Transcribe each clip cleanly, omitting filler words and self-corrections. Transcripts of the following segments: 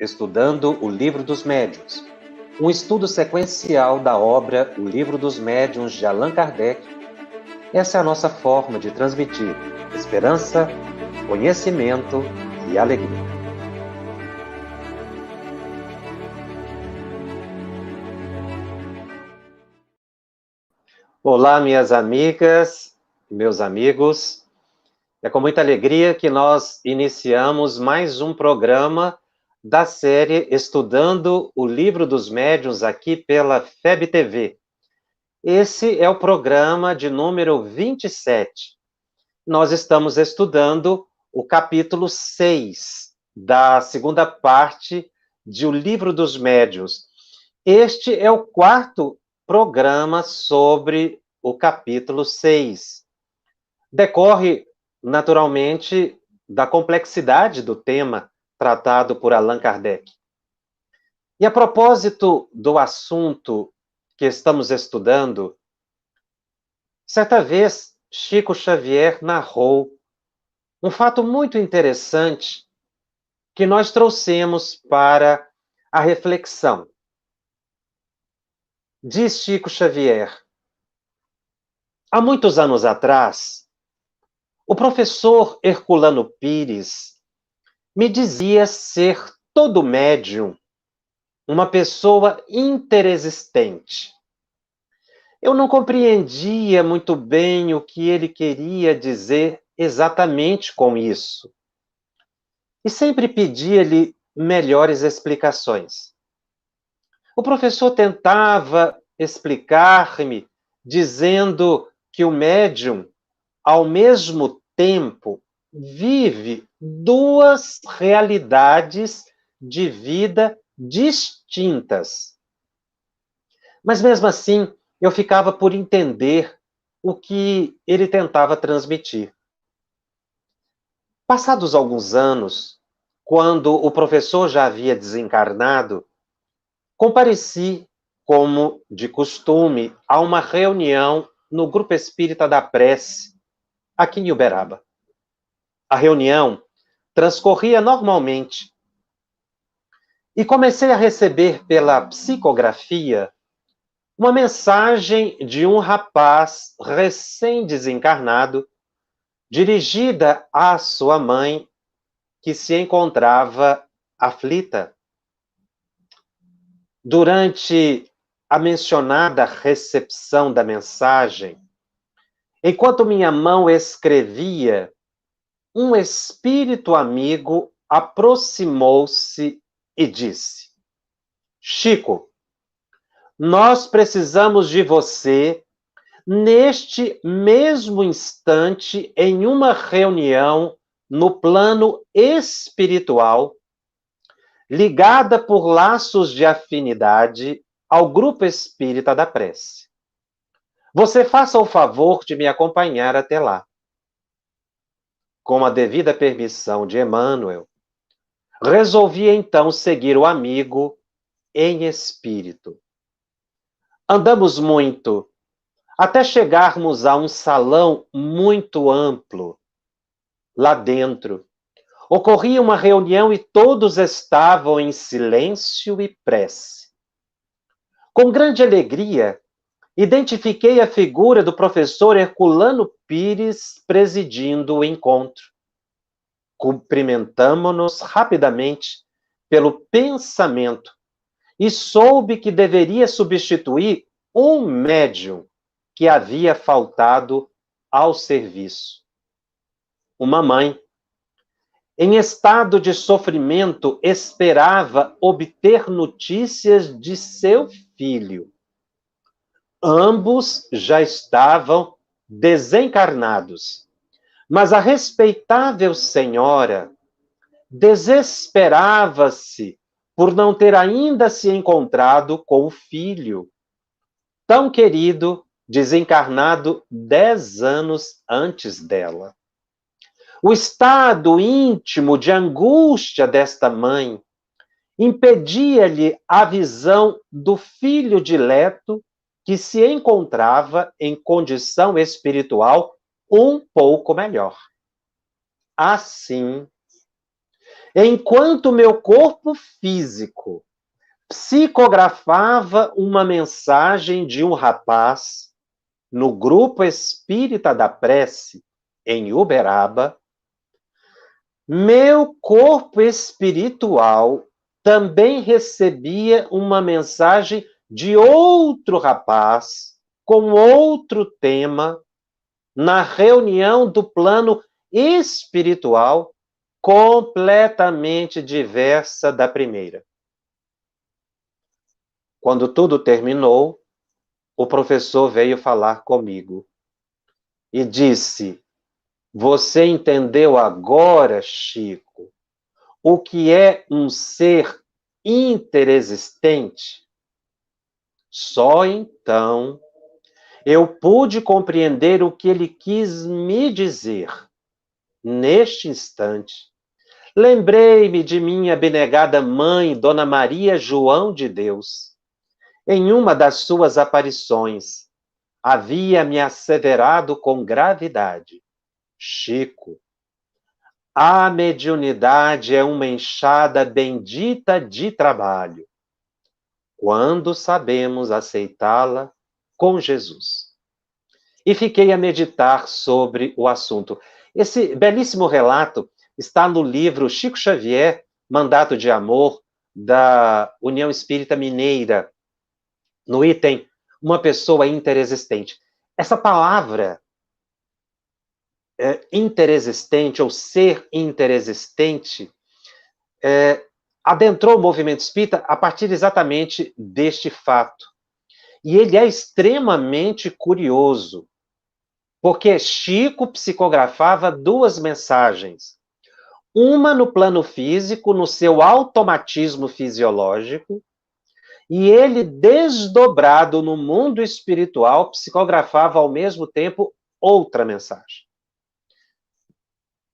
estudando o Livro dos Médiuns, um estudo sequencial da obra O Livro dos Médiuns de Allan Kardec. Essa é a nossa forma de transmitir esperança, conhecimento e alegria. Olá, minhas amigas e meus amigos. É com muita alegria que nós iniciamos mais um programa da série Estudando o Livro dos Médiuns aqui pela FEB TV. Esse é o programa de número 27. Nós estamos estudando o capítulo 6 da segunda parte de O Livro dos Médiuns. Este é o quarto programa sobre o capítulo 6. Decorre, naturalmente, da complexidade do tema tratado por Allan Kardec. E a propósito do assunto que estamos estudando, certa vez Chico Xavier narrou um fato muito interessante que nós trouxemos para a reflexão. Diz Chico Xavier: há muitos anos atrás, o professor Herculano Pires me dizia ser todo médium uma pessoa interexistente. Eu não compreendia muito bem o que ele queria dizer exatamente com isso. E sempre pedia-lhe melhores explicações. O professor tentava explicar-me, dizendo que o médium, ao mesmo tempo, vive duas realidades de vida distintas. Mas mesmo assim, eu ficava por entender o que ele tentava transmitir. Passados alguns anos, quando o professor já havia desencarnado, compareci, como de costume, a uma reunião no Grupo Espírita da Prece, aqui em Uberaba. A reunião transcorria normalmente e comecei a receber pela psicografia uma mensagem de um rapaz recém-desencarnado, dirigida à sua mãe, que se encontrava aflita. Durante a mencionada recepção da mensagem, enquanto minha mão escrevia, um espírito amigo aproximou-se e disse: Chico, nós precisamos de você neste mesmo instante em uma reunião no plano espiritual, ligada por laços de afinidade ao Grupo Espírita da Prece. Você faça o favor de me acompanhar até lá. Com a devida permissão de Emmanuel, resolvi então seguir o amigo em espírito. Andamos muito, até chegarmos a um salão muito amplo. Lá dentro, ocorria uma reunião e todos estavam em silêncio e prece. Com grande alegria, identifiquei a figura do professor Herculano Pires presidindo o encontro. Cumprimentamo-nos rapidamente pelo pensamento e soube que deveria substituir um médium que havia faltado ao serviço. Uma mãe, em estado de sofrimento, esperava obter notícias de seu filho. Ambos já estavam desencarnados, mas a respeitável senhora desesperava-se por não ter ainda se encontrado com o filho, tão querido, desencarnado 10 anos antes dela. O estado íntimo de angústia desta mãe impedia-lhe a visão do filho dileto que se encontrava em condição espiritual um pouco melhor. Assim, Enquanto meu corpo físico psicografava uma mensagem de um rapaz no grupo espírita da prece, em Uberaba, meu corpo espiritual também recebia uma mensagem de outro rapaz, com outro tema, na reunião do plano espiritual, completamente diversa da primeira. Quando tudo terminou, o professor veio falar comigo e disse: "Você entendeu agora, Chico, o que é um ser interexistente?" Só então eu pude compreender o que ele quis me dizer. Neste instante, lembrei-me de minha abnegada mãe, Dona Maria João de Deus. Em uma das suas aparições, havia me asseverado com gravidade: Chico, a mediunidade é uma enxada bendita de trabalho, quando sabemos aceitá-la com Jesus. E fiquei a meditar sobre o assunto. Esse belíssimo relato está no livro Chico Xavier, Mandato de Amor, da União Espírita Mineira, no item Uma Pessoa Interexistente. Essa palavra, interexistente ou ser interexistente, adentrou o movimento espírita a partir exatamente deste fato. E ele é extremamente curioso, porque Chico psicografava duas mensagens. Uma no plano físico, no seu automatismo fisiológico, e ele, desdobrado no mundo espiritual, psicografava ao mesmo tempo outra mensagem.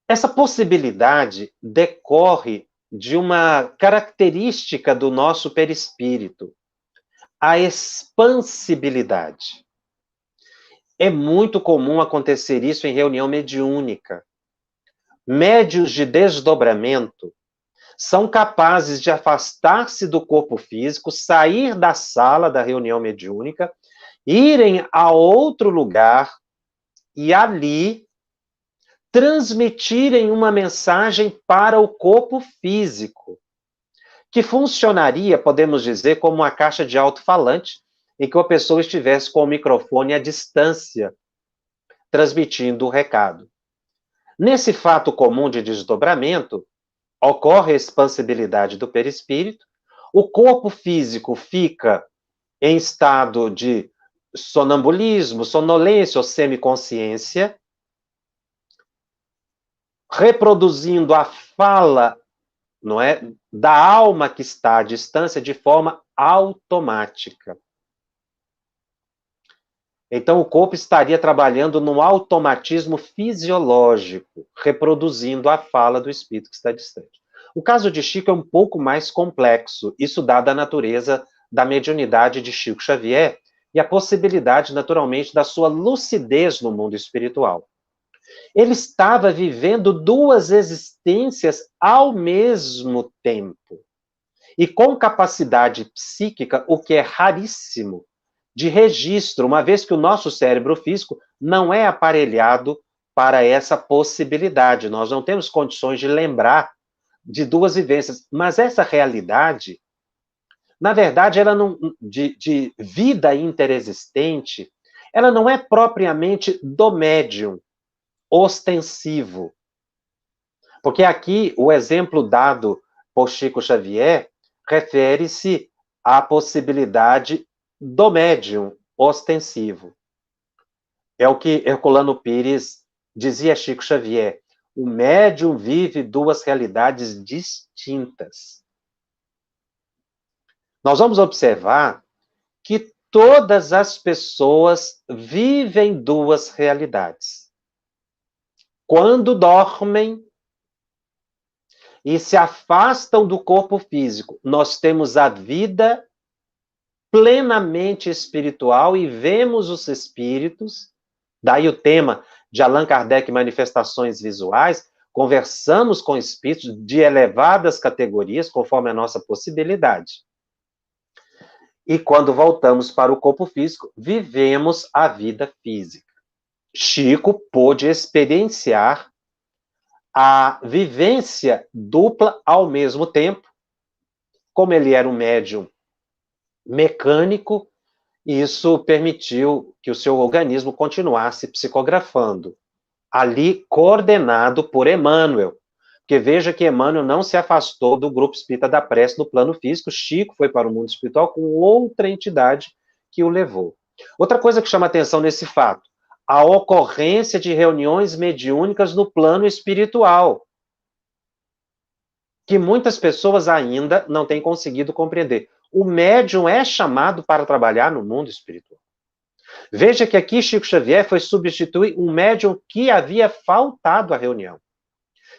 Essa possibilidade decorre de uma característica do nosso perispírito, a expansibilidade. É muito comum acontecer isso em reunião mediúnica. Médios de desdobramento são capazes de afastar-se do corpo físico, sair da sala da reunião mediúnica, irem a outro lugar e ali transmitirem uma mensagem para o corpo físico, que funcionaria, podemos dizer, como uma caixa de alto-falante, em que a pessoa estivesse com o microfone à distância, transmitindo o recado. Nesse fato comum de desdobramento, ocorre a expansibilidade do perispírito, o corpo físico fica em estado de sonambulismo, sonolência ou semiconsciência, reproduzindo a fala, não é, da alma que está à distância de forma automática. Então, o corpo estaria trabalhando no automatismo fisiológico, reproduzindo a fala do espírito que está distante. O caso de Chico é um pouco mais complexo, isso dada a natureza da mediunidade de Chico Xavier e a possibilidade, naturalmente, da sua lucidez no mundo espiritual. Ele estava vivendo duas existências ao mesmo tempo, e com capacidade psíquica, o que é raríssimo, de registro, uma vez que o nosso cérebro físico não é aparelhado para essa possibilidade. Nós não temos condições de lembrar de duas vivências. Mas essa realidade, na verdade, ela não, de vida interexistente, ela não é propriamente do médium ostensivo. Porque aqui o exemplo dado por Chico Xavier refere-se à possibilidade do médium ostensivo. É o que Herculano Pires dizia a Chico Xavier: o médium vive duas realidades distintas. Nós vamos observar que todas as pessoas vivem duas realidades. Quando dormem e se afastam do corpo físico, nós temos a vida plenamente espiritual e vemos os espíritos, daí o tema de Allan Kardec, Manifestações Visuais, conversamos com espíritos de elevadas categorias, conforme a nossa possibilidade. E quando voltamos para o corpo físico, vivemos a vida física. Chico pôde experienciar a vivência dupla ao mesmo tempo, como ele era um médium mecânico, isso permitiu que o seu organismo continuasse psicografando, ali coordenado por Emmanuel, porque veja que Emmanuel não se afastou do grupo espírita da prece no plano físico, Chico foi para o mundo espiritual com outra entidade que o levou. Outra coisa que chama atenção nesse fato, a ocorrência de reuniões mediúnicas no plano espiritual, que muitas pessoas ainda não têm conseguido compreender. O médium é chamado para trabalhar no mundo espiritual. Veja que aqui Chico Xavier foi substituir um médium que havia faltado à reunião.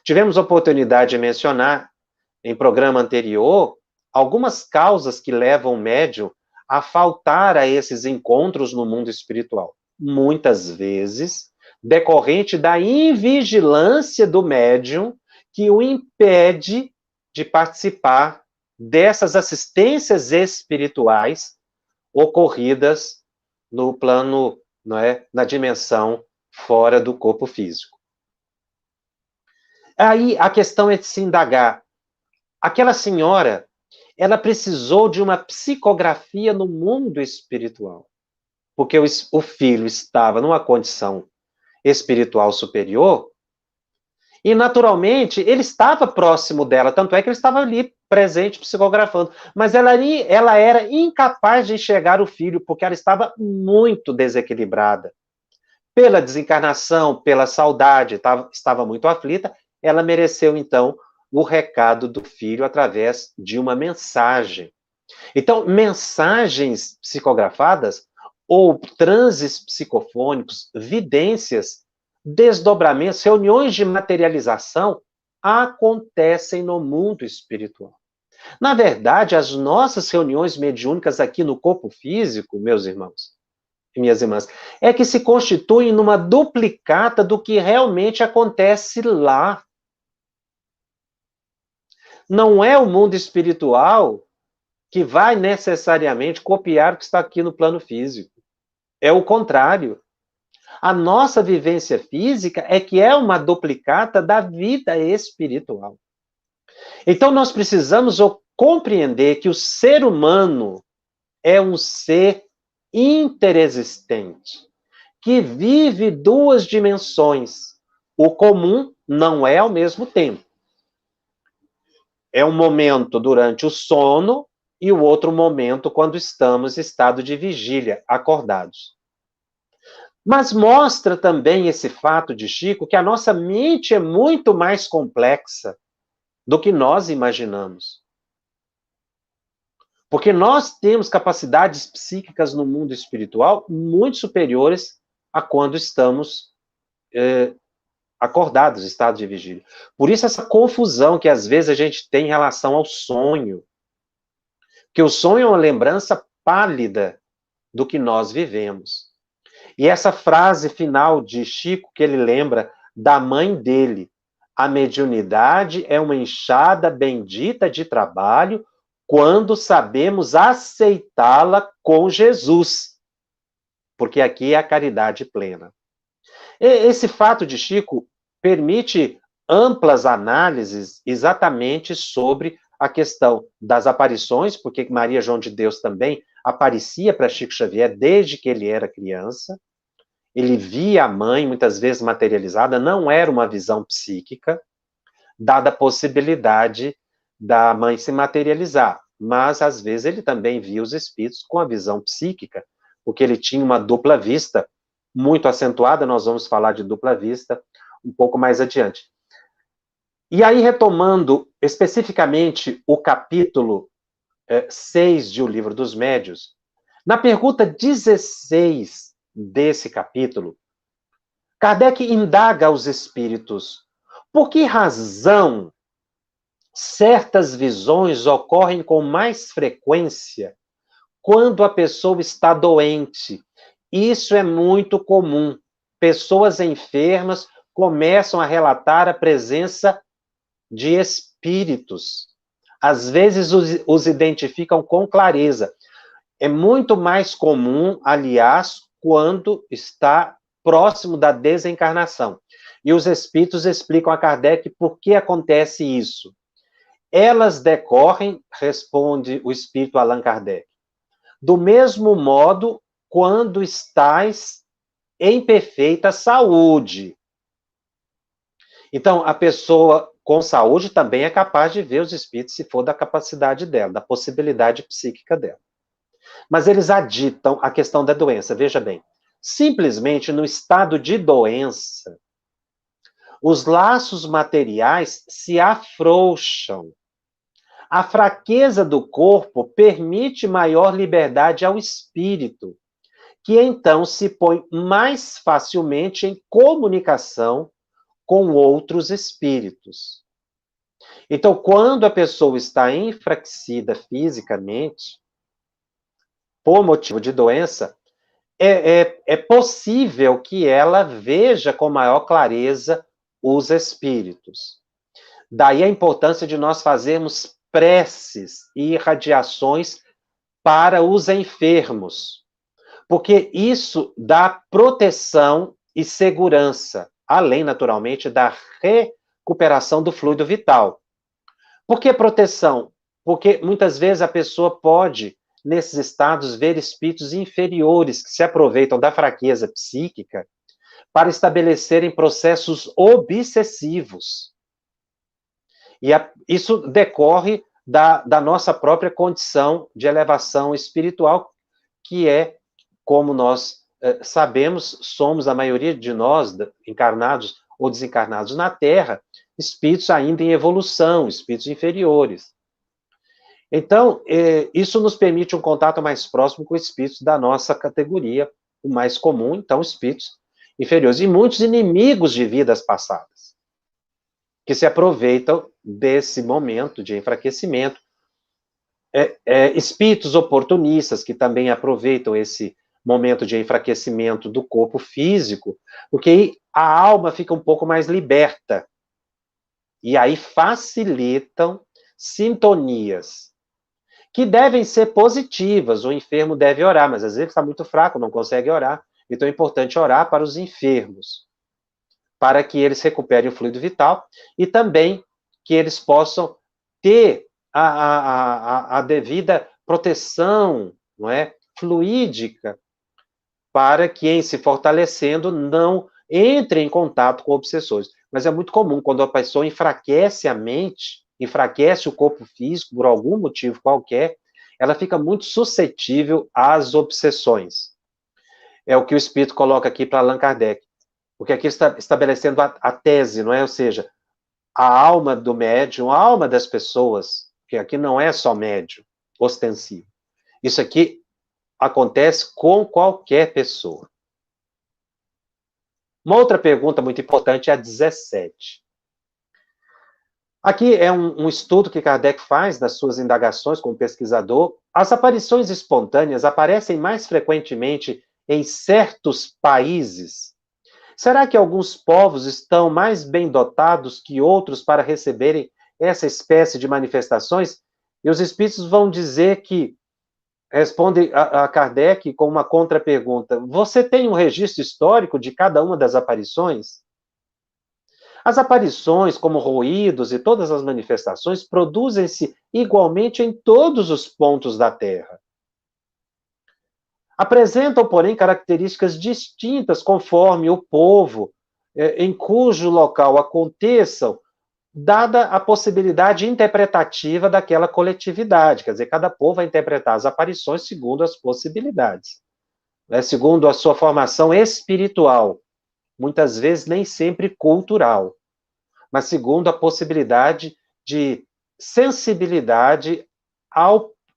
Tivemos oportunidade de mencionar, em programa anterior, algumas causas que levam o médium a faltar a esses encontros no mundo espiritual. Muitas vezes, decorrente da invigilância do médium, que o impede de participar dessas assistências espirituais ocorridas no plano, não é, na dimensão fora do corpo físico. Aí a questão é de se indagar. Aquela senhora, ela precisou de uma psicografia no mundo espiritual, porque o filho estava numa condição espiritual superior, e naturalmente ele estava próximo dela, tanto é que ele estava ali presente psicografando, mas ela era incapaz de enxergar o filho, porque ela estava muito desequilibrada. Pela desencarnação, pela saudade, estava muito aflita, ela mereceu então o recado do filho através de uma mensagem. Então, mensagens psicografadas ou transes psicofônicos, vidências, desdobramentos, reuniões de materialização acontecem no mundo espiritual. Na verdade, as nossas reuniões mediúnicas aqui no corpo físico, meus irmãos e minhas irmãs, é que se constituem numa duplicata do que realmente acontece lá. Não é o mundo espiritual que vai necessariamente copiar o que está aqui no plano físico. É o contrário. A nossa vivência física é que é uma duplicata da vida espiritual. Então nós precisamos compreender que o ser humano é um ser interexistente, que vive duas dimensões. O comum não é ao mesmo tempo. É um momento durante o sono e o outro momento quando estamos em estado de vigília, acordados. Mas mostra também esse fato de Chico que a nossa mente é muito mais complexa do que nós imaginamos. Porque nós temos capacidades psíquicas no mundo espiritual muito superiores a quando estamos acordados, estado de vigília. Por isso essa confusão que às vezes a gente tem em relação ao sonho. Que o sonho é uma lembrança pálida do que nós vivemos. E essa frase final de Chico, que ele lembra da mãe dele, a mediunidade é uma enxada bendita de trabalho quando sabemos aceitá-la com Jesus. Porque aqui é a caridade plena. Esse fato de Chico permite amplas análises exatamente sobre a questão das aparições, porque Maria João de Deus também aparecia para Chico Xavier desde que ele era criança. Ele via a mãe, muitas vezes materializada, não era uma visão psíquica, dada a possibilidade da mãe se materializar. Mas, às vezes, ele também via os espíritos com a visão psíquica, porque ele tinha uma dupla vista muito acentuada, nós vamos falar de dupla vista um pouco mais adiante. E aí, retomando especificamente o capítulo 6 de O Livro dos Médiuns, na pergunta 16 desse capítulo, Kardec indaga aos espíritos por que razão certas visões ocorrem com mais frequência quando a pessoa está doente. Isso é muito comum. Pessoas enfermas começam a relatar a presença de espíritos. Às vezes os identificam com clareza. É muito mais comum, aliás, quando está próximo da desencarnação. E os espíritos explicam a Kardec por que acontece isso. Elas decorrem, responde o espírito Allan Kardec, do mesmo modo quando estais em perfeita saúde. Então, a pessoa com saúde também é capaz de ver os espíritos se for da capacidade dela, da possibilidade psíquica dela. Mas eles aditam a questão da doença, veja bem. Simplesmente no estado de doença, os laços materiais se afrouxam. A fraqueza do corpo permite maior liberdade ao espírito, que então se põe mais facilmente em comunicação com outros espíritos. Então, quando a pessoa está enfraquecida fisicamente, por motivo de doença, é possível que ela veja com maior clareza os espíritos. Daí a importância de nós fazermos preces e irradiações para os enfermos, porque isso dá proteção e segurança, além, naturalmente, da recuperação do fluido vital. Por que proteção? Porque muitas vezes a pessoa pode, nesses estados, ver espíritos inferiores que se aproveitam da fraqueza psíquica para estabelecerem processos obsessivos. E isso decorre da nossa própria condição de elevação espiritual, que é, como nós sabemos, somos a maioria de nós, encarnados ou desencarnados na Terra, espíritos ainda em evolução, espíritos inferiores. Então, isso nos permite um contato mais próximo com espíritos da nossa categoria, o mais comum, então, espíritos inferiores. E muitos inimigos de vidas passadas, que se aproveitam desse momento de enfraquecimento. Espíritos oportunistas, que também aproveitam esse momento de enfraquecimento do corpo físico, porque aí a alma fica um pouco mais liberta. E aí facilitam sintonias que devem ser positivas. O enfermo deve orar, mas às vezes está muito fraco, não consegue orar. Então é importante orar para os enfermos, para que eles recuperem o fluido vital e também que eles possam ter a devida proteção, não é, fluídica, para que, em se fortalecendo, não entre em contato com obsessores. Mas é muito comum, quando a pessoa enfraquece a mente, enfraquece o corpo físico, por algum motivo qualquer, ela fica muito suscetível às obsessões. É o que o Espírito coloca aqui para Allan Kardec. Porque aqui está estabelecendo a tese, não é? Ou seja, a alma do médium, a alma das pessoas, que aqui não é só médium, ostensivo. Isso aqui acontece com qualquer pessoa. Uma outra pergunta muito importante é a 17. Aqui é um estudo que Kardec faz nas suas indagações como pesquisador. As aparições espontâneas aparecem mais frequentemente em certos países. Será que alguns povos estão mais bem dotados que outros para receberem essa espécie de manifestações? E os espíritos vão dizer que, responde a Kardec com uma contrapergunta, você tem um registro histórico de cada uma das aparições? As aparições, como ruídos e todas as manifestações, produzem-se igualmente em todos os pontos da Terra. Apresentam, porém, características distintas conforme o povo em cujo local aconteçam, dada a possibilidade interpretativa daquela coletividade. Quer dizer, cada povo vai interpretar as aparições segundo as possibilidades, né, segundo a sua formação espiritual, muitas vezes nem sempre cultural, mas segundo a possibilidade de sensibilidade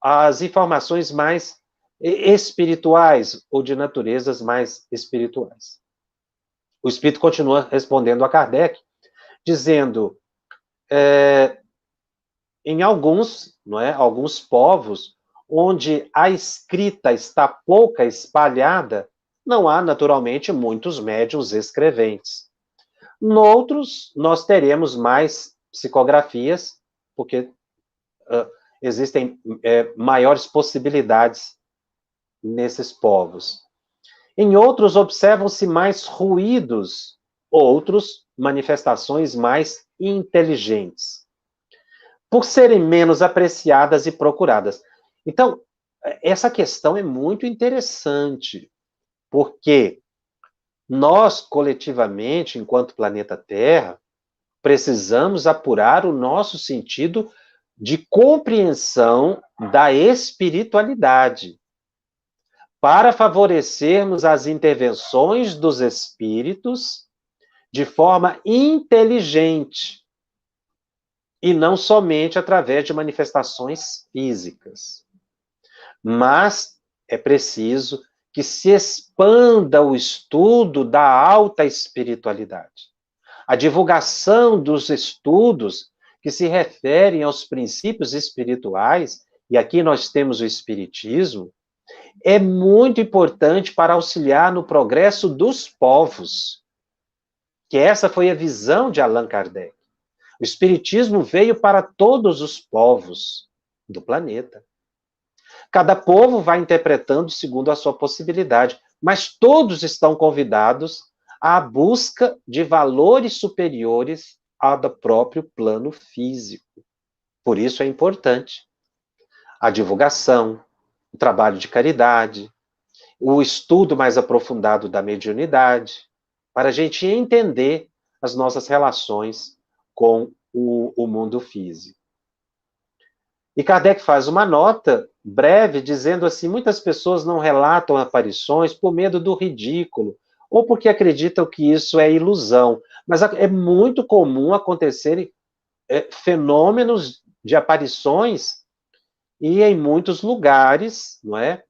às informações mais espirituais ou de naturezas mais espirituais. O Espírito continua respondendo a Kardec, dizendo, em alguns povos, onde a escrita está pouca espalhada, não há, naturalmente, muitos médiuns escreventes. Noutros, nós teremos mais psicografias, porque existem maiores possibilidades nesses povos. Em outros, observam-se mais ruídos, outros, manifestações mais inteligentes, por serem menos apreciadas e procuradas. Então, essa questão é muito interessante, porque nós, coletivamente, enquanto planeta Terra, precisamos apurar o nosso sentido de compreensão da espiritualidade, para favorecermos as intervenções dos espíritos de forma inteligente, e não somente através de manifestações físicas. Mas é preciso que se expanda o estudo da alta espiritualidade. A divulgação dos estudos que se referem aos princípios espirituais, e aqui nós temos o Espiritismo, é muito importante para auxiliar no progresso dos povos, que essa foi a visão de Allan Kardec. O Espiritismo veio para todos os povos do planeta. Cada povo vai interpretando segundo a sua possibilidade, mas todos estão convidados à busca de valores superiores ao do próprio plano físico. Por isso é importante a divulgação, o trabalho de caridade, o estudo mais aprofundado da mediunidade, para a gente entender as nossas relações com o mundo físico. E Kardec faz uma nota breve dizendo assim: muitas pessoas não relatam aparições por medo do ridículo, ou porque acreditam que isso é ilusão. Mas é muito comum acontecerem fenômenos de aparições, e em muitos lugares, não é?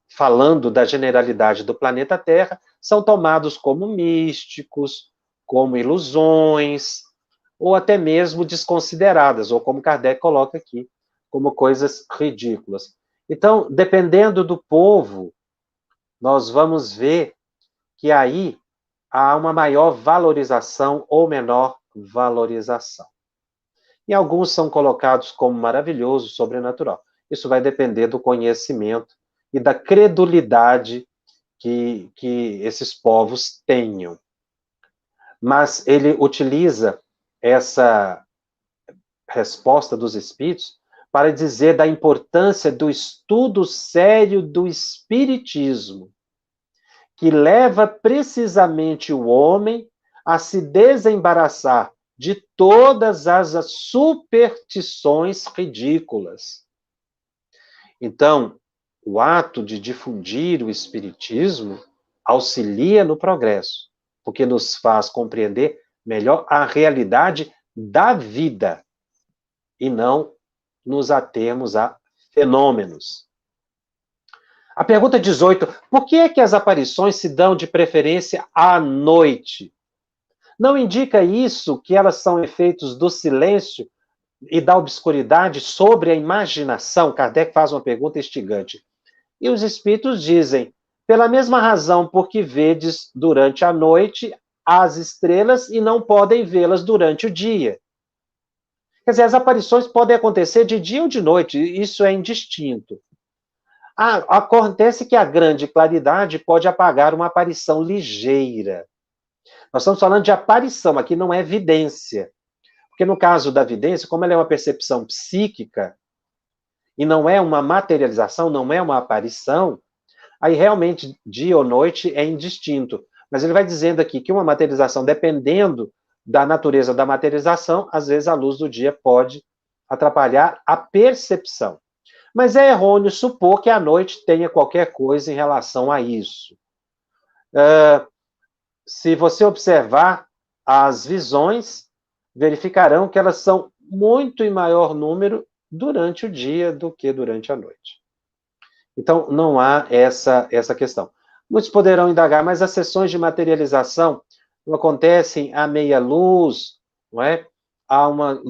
Falando da generalidade do planeta Terra, são tomados como místicos, como ilusões, ou até mesmo desconsideradas, ou como Kardec coloca aqui, como coisas ridículas. Então, dependendo do povo, nós vamos ver que aí há uma maior valorização ou menor valorização. E alguns são colocados como maravilhoso, sobrenatural. Isso vai depender do conhecimento e da credulidade que esses povos tenham. Mas ele utiliza essa resposta dos espíritos para dizer da importância do estudo sério do espiritismo, que leva precisamente o homem a se desembaraçar de todas as superstições ridículas. Então, o ato de difundir o espiritismo auxilia no progresso, porque nos faz compreender melhor a realidade da vida e não nos atermos a fenômenos. A pergunta 18: por que é que as aparições se dão de preferência à noite? Não indica isso que elas são efeitos do silêncio e da obscuridade sobre a imaginação? Kardec faz uma pergunta instigante. E os espíritos dizem: pela mesma razão por que vedes durante a noite as estrelas e não podem vê-las durante o dia. Quer dizer, as aparições podem acontecer de dia ou de noite, isso é indistinto. Acontece que a grande claridade pode apagar uma aparição ligeira. Nós estamos falando de aparição, aqui não é vidência. Porque no caso da vidência, como ela é uma percepção psíquica, e não é uma materialização, não é uma aparição, aí realmente dia ou noite é indistinto. Mas ele vai dizendo aqui que uma materialização, dependendo da natureza da materialização, às vezes a luz do dia pode atrapalhar a percepção. Mas é errôneo supor que a noite tenha qualquer coisa em relação a isso. Se você observar as visões, verificarão que elas são muito em maior número durante o dia do que durante a noite. Então, não há essa questão. Muitos poderão indagar, mas as sessões de materialização não acontecem à meia luz, não é? Há uma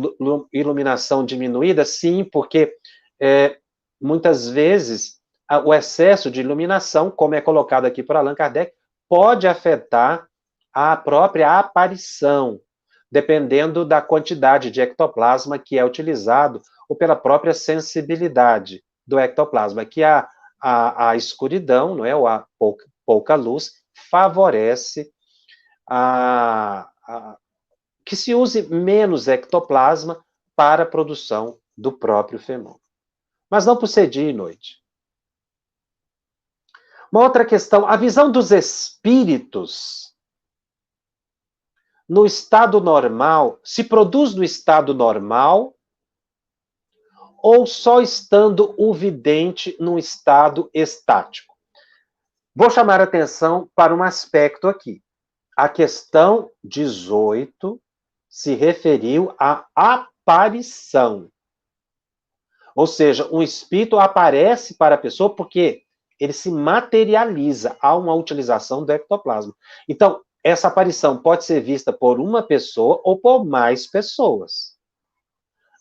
iluminação diminuída? Sim, porque muitas vezes o excesso de iluminação, como é colocado aqui por Allan Kardec, pode afetar à própria aparição, dependendo da quantidade de ectoplasma que é utilizado, ou pela própria sensibilidade do ectoplasma, que a escuridão, não é, ou a pouca luz, favorece que se use menos ectoplasma para a produção do próprio fenômeno. Mas não por ser dia e noite. Uma outra questão, a visão dos espíritos no estado normal, se produz no estado normal ou só estando o vidente num estado estático? Vou chamar a atenção para um aspecto aqui. A questão 18 se referiu à aparição. Ou seja, um espírito aparece para a pessoa porque ele se materializa a uma utilização do ectoplasma. Então, essa aparição pode ser vista por uma pessoa ou por mais pessoas.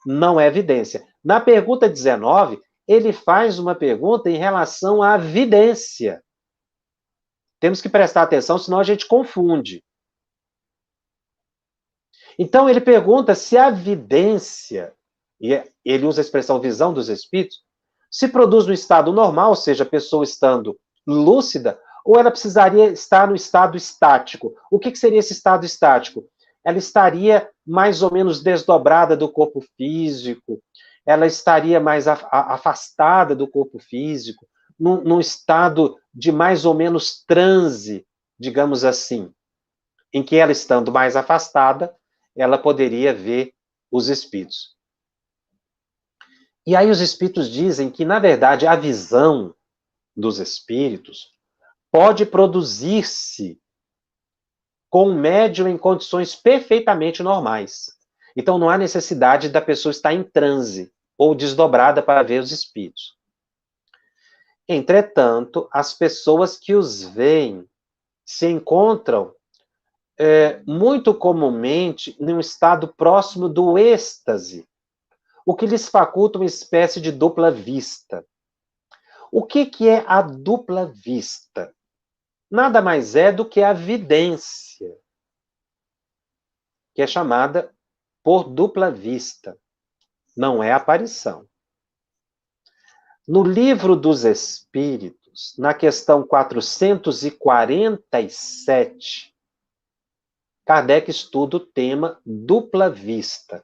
Não é evidência. Na pergunta 19, ele faz uma pergunta em relação à vidência. Temos que prestar atenção, senão a gente confunde. Então, ele pergunta se a vidência, e ele usa a expressão visão dos espíritos, se produz no estado normal, ou seja, a pessoa estando lúcida, ou ela precisaria estar no estado estático. O que seria esse estado estático? Ela estaria mais ou menos desdobrada do corpo físico, ela estaria mais afastada do corpo físico, num estado de mais ou menos transe, digamos assim, em que ela estando mais afastada, ela poderia ver os espíritos. E aí os espíritos dizem que, na verdade, a visão dos espíritos pode produzir-se com o médium em condições perfeitamente normais. Então não há necessidade da pessoa estar em transe ou desdobrada para ver os espíritos. Entretanto, as pessoas que os veem se encontram muito comumente num estado próximo do êxtase, o que lhes faculta uma espécie de dupla vista. O que é a dupla vista? Nada mais é do que a vidência, que é chamada por dupla vista. Não é aparição. No Livro dos Espíritos, na questão 447, Kardec estuda o tema dupla vista.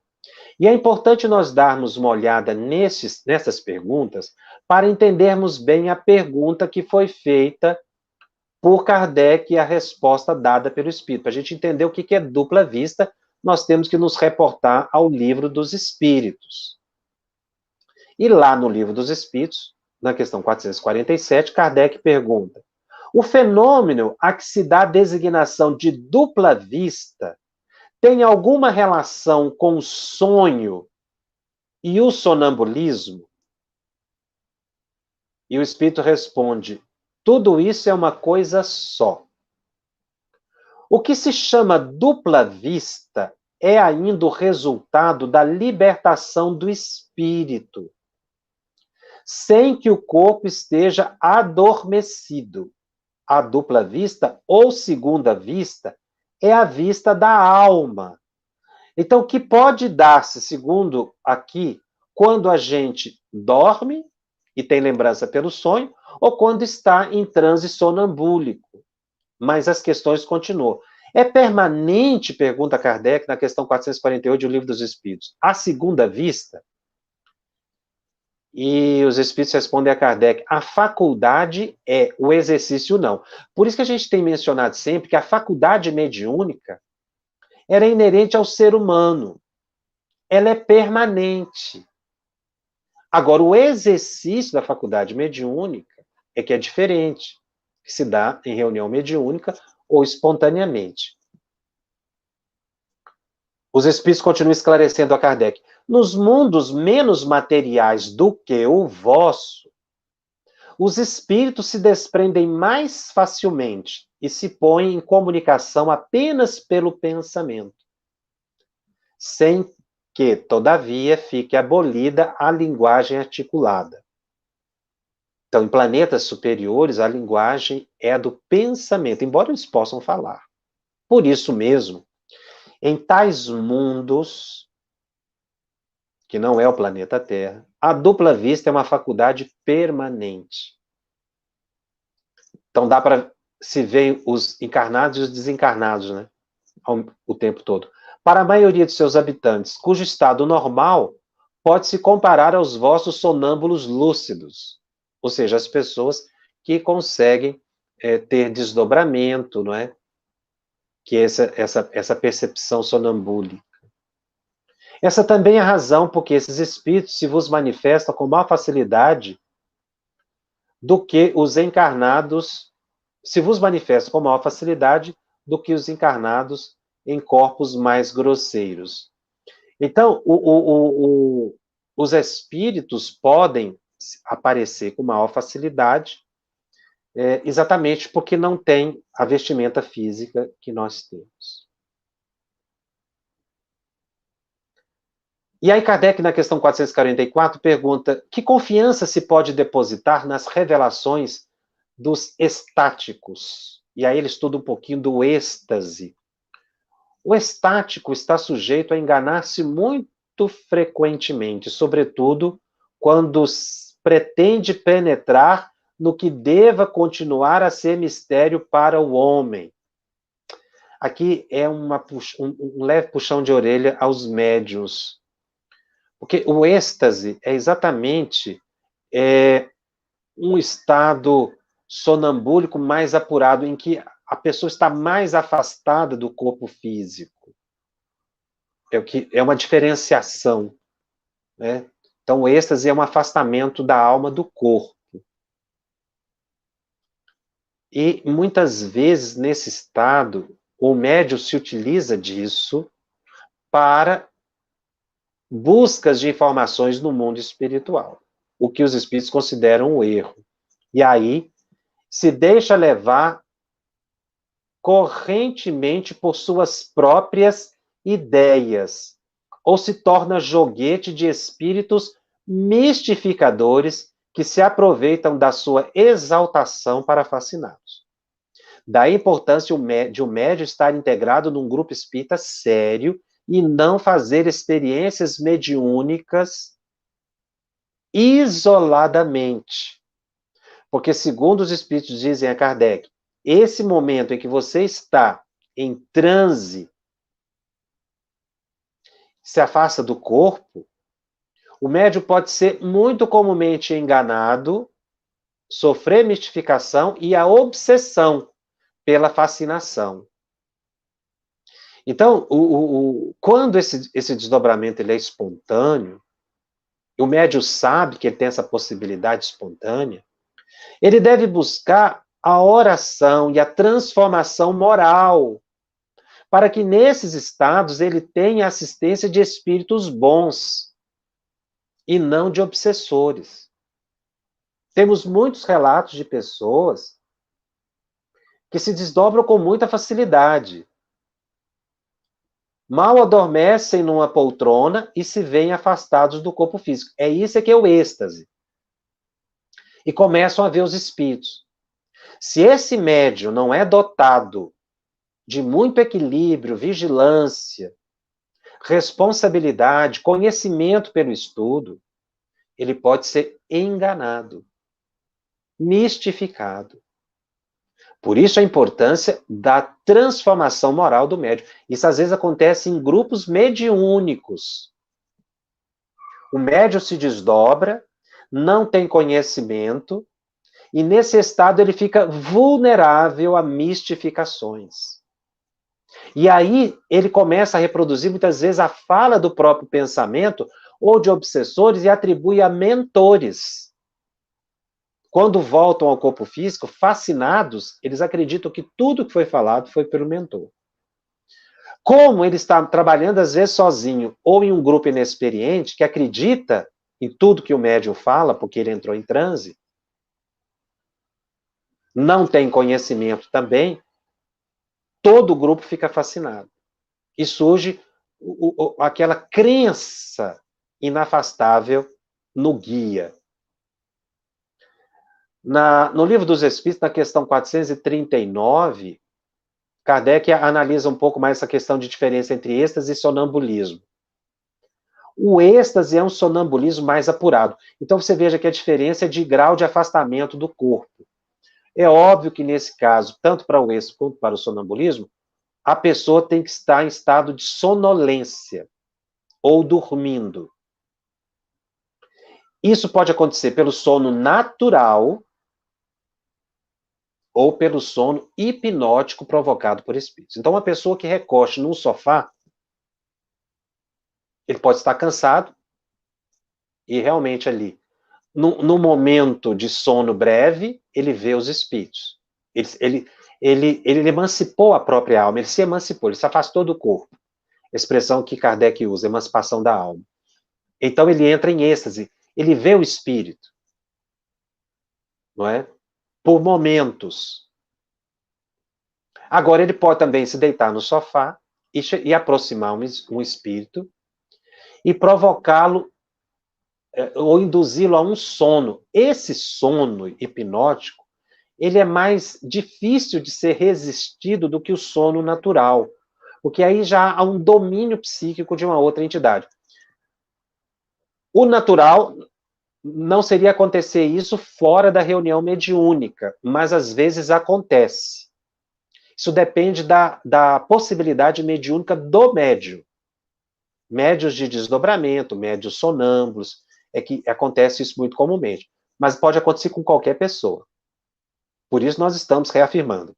E é importante nós darmos uma olhada nessas perguntas para entendermos bem a pergunta que foi feita por Kardec e a resposta dada pelo Espírito. Para a gente entender o que é dupla vista, nós temos que nos reportar ao Livro dos Espíritos. E lá no Livro dos Espíritos, na questão 447, Kardec pergunta: o fenômeno a que se dá a designação de dupla vista tem alguma relação com o sonho e o sonambulismo? E o Espírito responde: tudo isso é uma coisa só. O que se chama dupla vista é ainda o resultado da libertação do espírito, sem que o corpo esteja adormecido. A dupla vista, ou segunda vista, é a vista da alma. Então, o que pode dar-se, segundo aqui, quando a gente dorme e tem lembrança pelo sonho, ou quando está em transe sonambúlico. Mas as questões continuam. É permanente, pergunta Kardec, na questão 448 do Livro dos Espíritos, a segunda vista? E os Espíritos respondem a Kardec: a faculdade é, o exercício não. Por isso que a gente tem mencionado sempre que a faculdade mediúnica era inerente ao ser humano. Ela é permanente. Agora, o exercício da faculdade mediúnica é que é diferente, que se dá em reunião mediúnica ou espontaneamente. Os Espíritos continuam esclarecendo a Kardec: nos mundos menos materiais do que o vosso, os espíritos se desprendem mais facilmente e se põem em comunicação apenas pelo pensamento, sem que, todavia, fique abolida a linguagem articulada. Então, em planetas superiores, a linguagem é a do pensamento, embora eles possam falar. Por isso mesmo, em tais mundos, que não é o planeta Terra, a dupla vista é uma faculdade permanente. Então dá para se ver os encarnados e os desencarnados, né? O tempo todo. Para a maioria de seus habitantes, cujo estado normal pode se comparar aos vossos sonâmbulos lúcidos, ou seja, as pessoas que conseguem ter desdobramento, não é? Que é essa percepção sonambúlica. Essa também é a razão por que esses espíritos se vos manifestam com maior facilidade do que os encarnados, se vos manifestam com maior facilidade do que os encarnados em corpos mais grosseiros. Então, os espíritos podem aparecer com maior facilidade, exatamente porque não tem a vestimenta física que nós temos. E aí Kardec, na questão 444, pergunta: que confiança se pode depositar nas revelações dos estáticos? E aí ele estuda um pouquinho do êxtase. O estático está sujeito a enganar-se muito frequentemente, sobretudo quando pretende penetrar no que deva continuar a ser mistério para o homem. Aqui é um leve puxão de orelha aos médiuns. Porque o êxtase é exatamente um estado sonambúlico mais apurado, em que a pessoa está mais afastada do corpo físico. É uma diferenciação, né? Então, o êxtase é um afastamento da alma do corpo. E, muitas vezes, nesse estado, o médium se utiliza disso para buscas de informações no mundo espiritual, o que os espíritos consideram um erro. E aí, se deixa levar correntemente por suas próprias ideias, ou se torna joguete de espíritos mistificadores que se aproveitam da sua exaltação para fasciná-los. Daí a importância de um médium estar integrado num grupo espírita sério e não fazer experiências mediúnicas isoladamente. Porque, segundo os espíritos dizem a Kardec, esse momento em que você está em transe, se afasta do corpo, o médium pode ser muito comumente enganado, sofrer mistificação e a obsessão pela fascinação. Então, quando esse desdobramento ele é espontâneo, e o médium sabe que ele tem essa possibilidade espontânea, ele deve buscar a oração e a transformação moral, para que nesses estados ele tenha assistência de espíritos bons e não de obsessores. Temos muitos relatos de pessoas que se desdobram com muita facilidade. Mal adormecem numa poltrona e se veem afastados do corpo físico. É isso que é o êxtase. E começam a ver os espíritos. Se esse médium não é dotado de muito equilíbrio, vigilância, responsabilidade, conhecimento pelo estudo, ele pode ser enganado, mistificado. Por isso a importância da transformação moral do médium. Isso às vezes acontece em grupos mediúnicos. O médium se desdobra, não tem conhecimento, e nesse estado ele fica vulnerável a mistificações. E aí ele começa a reproduzir muitas vezes a fala do próprio pensamento ou de obsessores e atribui a mentores. Quando voltam ao corpo físico, fascinados, eles acreditam que tudo que foi falado foi pelo mentor. Como ele está trabalhando às vezes sozinho ou em um grupo inexperiente que acredita em tudo que o médium fala, porque ele entrou em transe, não tem conhecimento também, todo o grupo fica fascinado. E surge aquela crença inafastável no guia. No Livro dos Espíritos, na questão 439, Kardec analisa um pouco mais essa questão de diferença entre êxtase e sonambulismo. O êxtase é um sonambulismo mais apurado. Então você veja que a diferença é de grau de afastamento do corpo. É óbvio que nesse caso, tanto para o êxtase quanto para o sonambulismo, a pessoa tem que estar em estado de sonolência ou dormindo. Isso pode acontecer pelo sono natural ou pelo sono hipnótico provocado por espíritos. Então, uma pessoa que recoste num sofá, ele pode estar cansado e realmente ali, no momento de sono breve, ele vê os espíritos. Ele emancipou a própria alma, ele se emancipou, ele se afastou do corpo. Expressão que Kardec usa, emancipação da alma. Então ele entra em êxtase, ele vê o espírito, não é? Por momentos. Agora ele pode também se deitar no sofá e aproximar um espírito e provocá-lo ou induzi-lo a um sono. Esse sono hipnótico, ele é mais difícil de ser resistido do que o sono natural, porque aí já há um domínio psíquico de uma outra entidade. O natural não seria acontecer isso fora da reunião mediúnica, mas às vezes acontece. Isso depende da possibilidade mediúnica do médium. Médios de desdobramento, médios sonâmbulos, é que acontece isso muito comumente. Mas pode acontecer com qualquer pessoa. Por isso nós estamos reafirmando.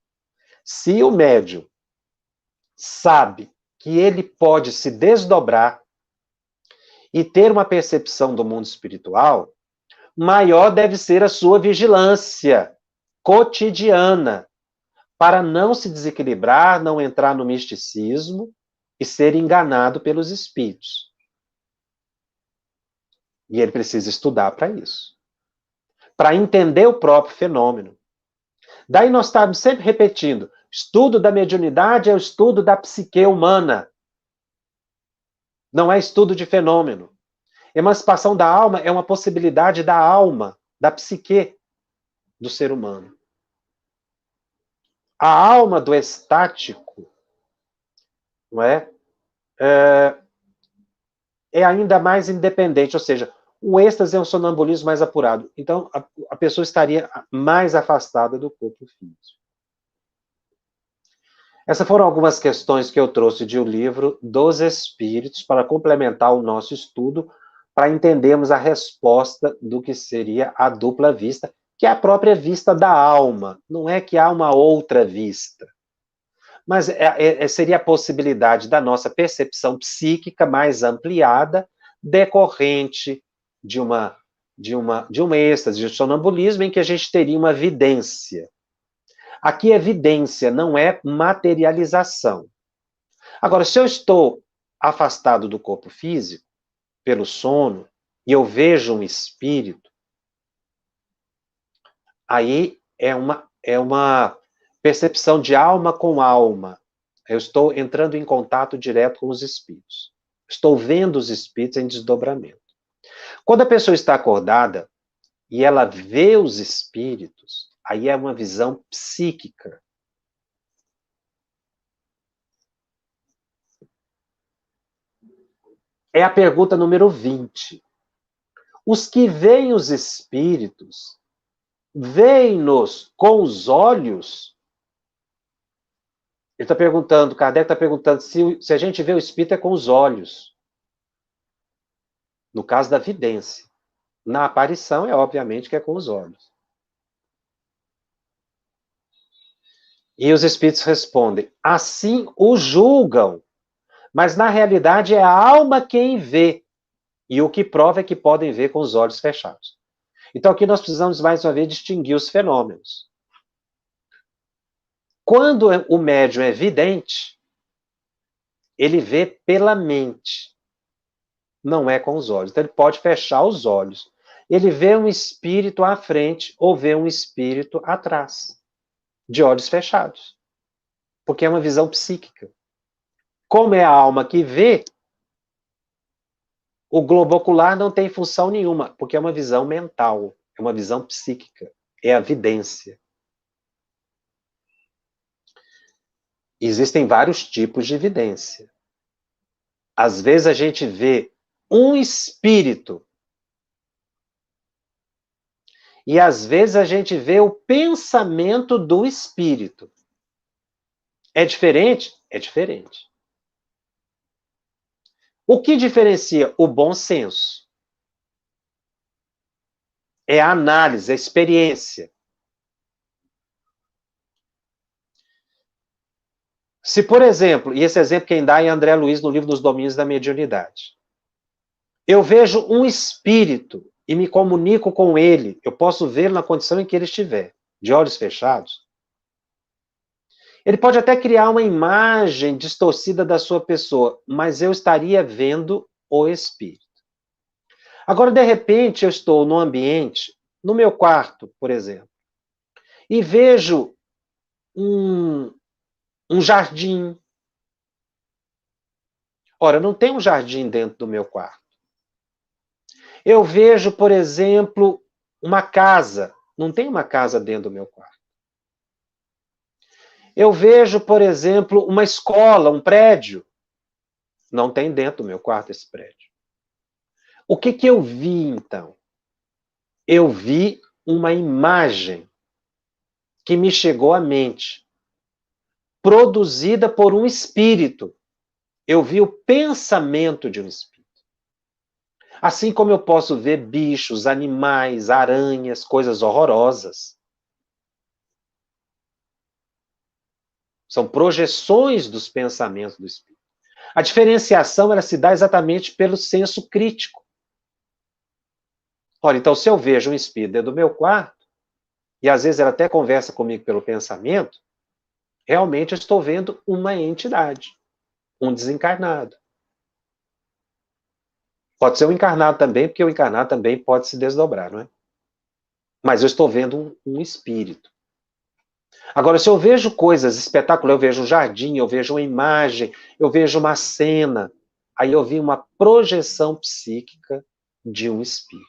Se o médium sabe que ele pode se desdobrar e ter uma percepção do mundo espiritual, maior deve ser a sua vigilância cotidiana, para não se desequilibrar, não entrar no misticismo e ser enganado pelos espíritos. E ele precisa estudar para isso, para entender o próprio fenômeno. Daí nós estamos sempre repetindo, estudo da mediunidade é o estudo da psique humana, não é estudo de fenômeno. Emancipação da alma é uma possibilidade da alma, da psique do ser humano. A alma do estático, não é? É ainda mais independente, ou seja, o êxtase é um sonambulismo mais apurado. Então, a pessoa estaria mais afastada do corpo físico. Essas foram algumas questões que eu trouxe de O Livro dos Espíritos para complementar o nosso estudo, para entendermos a resposta do que seria a dupla vista, que é a própria vista da alma. Não é que há uma outra vista. Mas seria a possibilidade da nossa percepção psíquica mais ampliada, decorrente de um êxtase, de um sonambulismo, em que a gente teria uma vidência. Aqui é vidência, não é materialização. Agora, se eu estou afastado do corpo físico, pelo sono, e eu vejo um espírito, aí é uma percepção de alma com alma. Eu estou entrando em contato direto com os espíritos. Estou vendo os espíritos em desdobramento. Quando a pessoa está acordada e ela vê os espíritos, aí é uma visão psíquica. É a pergunta número 20. Os que veem os espíritos, veem-nos com os olhos? Ele está perguntando, Kardec está perguntando se a gente vê o espírito é com os olhos. No caso da vidência. Na aparição, é obviamente que é com os olhos. E os espíritos respondem, assim o julgam, mas na realidade é a alma quem vê. E o que prova é que podem ver com os olhos fechados. Então aqui nós precisamos mais uma vez distinguir os fenômenos. Quando o médium é vidente, ele vê pela mente, não é com os olhos. Então ele pode fechar os olhos. Ele vê um espírito à frente ou vê um espírito atrás, de olhos fechados. Porque é uma visão psíquica. Como é a alma que vê, o globo ocular não tem função nenhuma, porque é uma visão mental, é uma visão psíquica, é a vidência. Existem vários tipos de evidência. Às vezes a gente vê um espírito e às vezes a gente vê o pensamento do espírito. É diferente? É diferente. O que diferencia o bom senso? É a análise, a experiência. Se, por exemplo, e esse exemplo quem dá é André Luiz no livro dos Domínios da Mediunidade. Eu vejo um espírito e me comunico com ele, eu posso vê-lo na condição em que ele estiver, de olhos fechados. Ele pode até criar uma imagem distorcida da sua pessoa, mas eu estaria vendo o espírito. Agora, de repente, eu estou no ambiente, no meu quarto, por exemplo, e vejo um jardim. Ora, não tem um jardim dentro do meu quarto. Eu vejo, por exemplo, uma casa. Não tem uma casa dentro do meu quarto. Eu vejo, por exemplo, uma escola, um prédio. Não tem dentro do meu quarto esse prédio. O que eu vi, então? Eu vi uma imagem que me chegou à mente, produzida por um espírito. Eu vi o pensamento de um espírito. Assim como eu posso ver bichos, animais, aranhas, coisas horrorosas. São projeções dos pensamentos do espírito. A diferenciação ela se dá exatamente pelo senso crítico. Olha, então se eu vejo um espírito dentro do meu quarto, e às vezes ela até conversa comigo pelo pensamento, realmente eu estou vendo uma entidade, um desencarnado. Pode ser um encarnado também, porque o encarnado também pode se desdobrar, não é? Mas eu estou vendo um espírito. Agora, se eu vejo coisas espetaculares, eu vejo um jardim, eu vejo uma imagem, eu vejo uma cena, aí eu vi uma projeção psíquica de um espírito.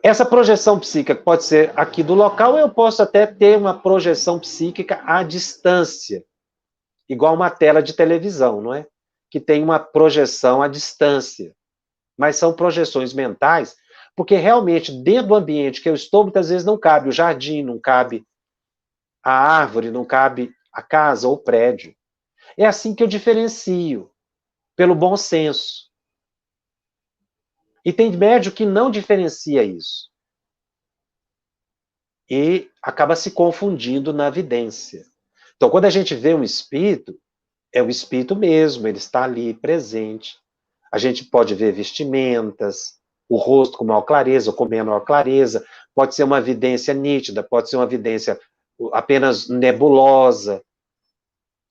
Essa projeção psíquica pode ser aqui do local, ou eu posso até ter uma projeção psíquica à distância, igual uma tela de televisão, não é? Que tem uma projeção à distância. Mas são projeções mentais, porque realmente dentro do ambiente que eu estou, muitas vezes não cabe o jardim, não cabe a árvore, não cabe a casa ou o prédio. É assim que eu diferencio, pelo bom senso. E tem médium que não diferencia isso. E acaba se confundindo na vidência. Então, quando a gente vê um espírito, é o espírito mesmo, ele está ali presente. A gente pode ver vestimentas, o rosto com maior clareza ou com menor clareza, pode ser uma vidência nítida, pode ser uma vidência apenas nebulosa,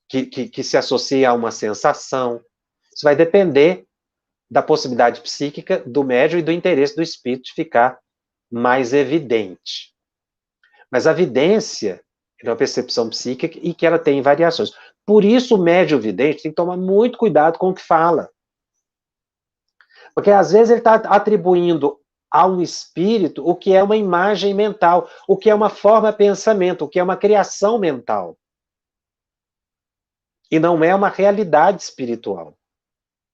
que se associa a uma sensação. Isso vai depender da possibilidade psíquica do médium e do interesse do espírito de ficar mais evidente. Mas a vidência é uma percepção psíquica e que ela tem variações. Por isso, o médium vidente tem que tomar muito cuidado com o que fala. Porque às vezes ele está atribuindo a um espírito o que é uma imagem mental, o que é uma forma de pensamento, o que é uma criação mental. E não é uma realidade espiritual.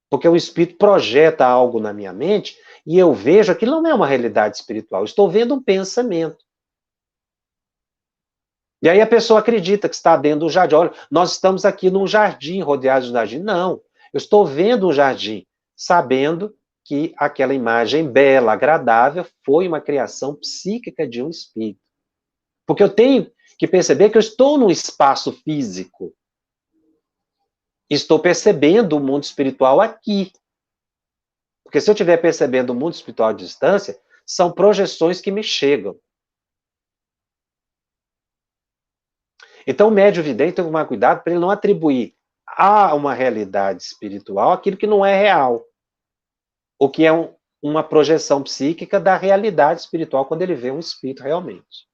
Porque o espírito projeta algo na minha mente e eu vejo que não é uma realidade espiritual. Eu estou vendo um pensamento. E aí a pessoa acredita que está dentro do jardim. Olha, nós estamos aqui num jardim, rodeados de um jardim. Não, eu estou vendo um jardim, sabendo que aquela imagem bela, agradável, foi uma criação psíquica de um espírito. Porque eu tenho que perceber que eu estou num espaço físico. Estou percebendo o mundo espiritual aqui. Porque se eu estiver percebendo o mundo espiritual à distância, são projeções que me chegam. Então, o médium vidente tem que tomar cuidado para ele não atribuir a uma realidade espiritual aquilo que não é real. O que é uma projeção psíquica da realidade espiritual quando ele vê um espírito realmente.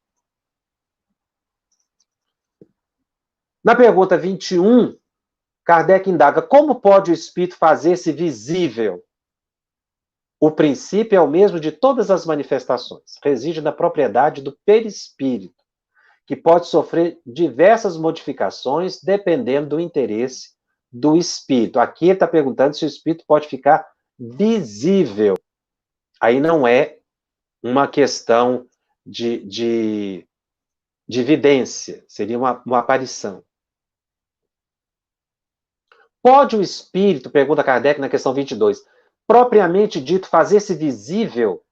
Na pergunta 21, Kardec indaga: como pode o espírito fazer-se visível? O princípio é o mesmo de todas as manifestações. Reside na propriedade do perispírito, que pode sofrer diversas modificações dependendo do interesse do espírito. Aqui ele está perguntando se o espírito pode ficar visível. Aí não é uma questão de evidência, seria uma aparição. Pode o espírito, pergunta Kardec na questão 22, propriamente dito, fazer-se visível,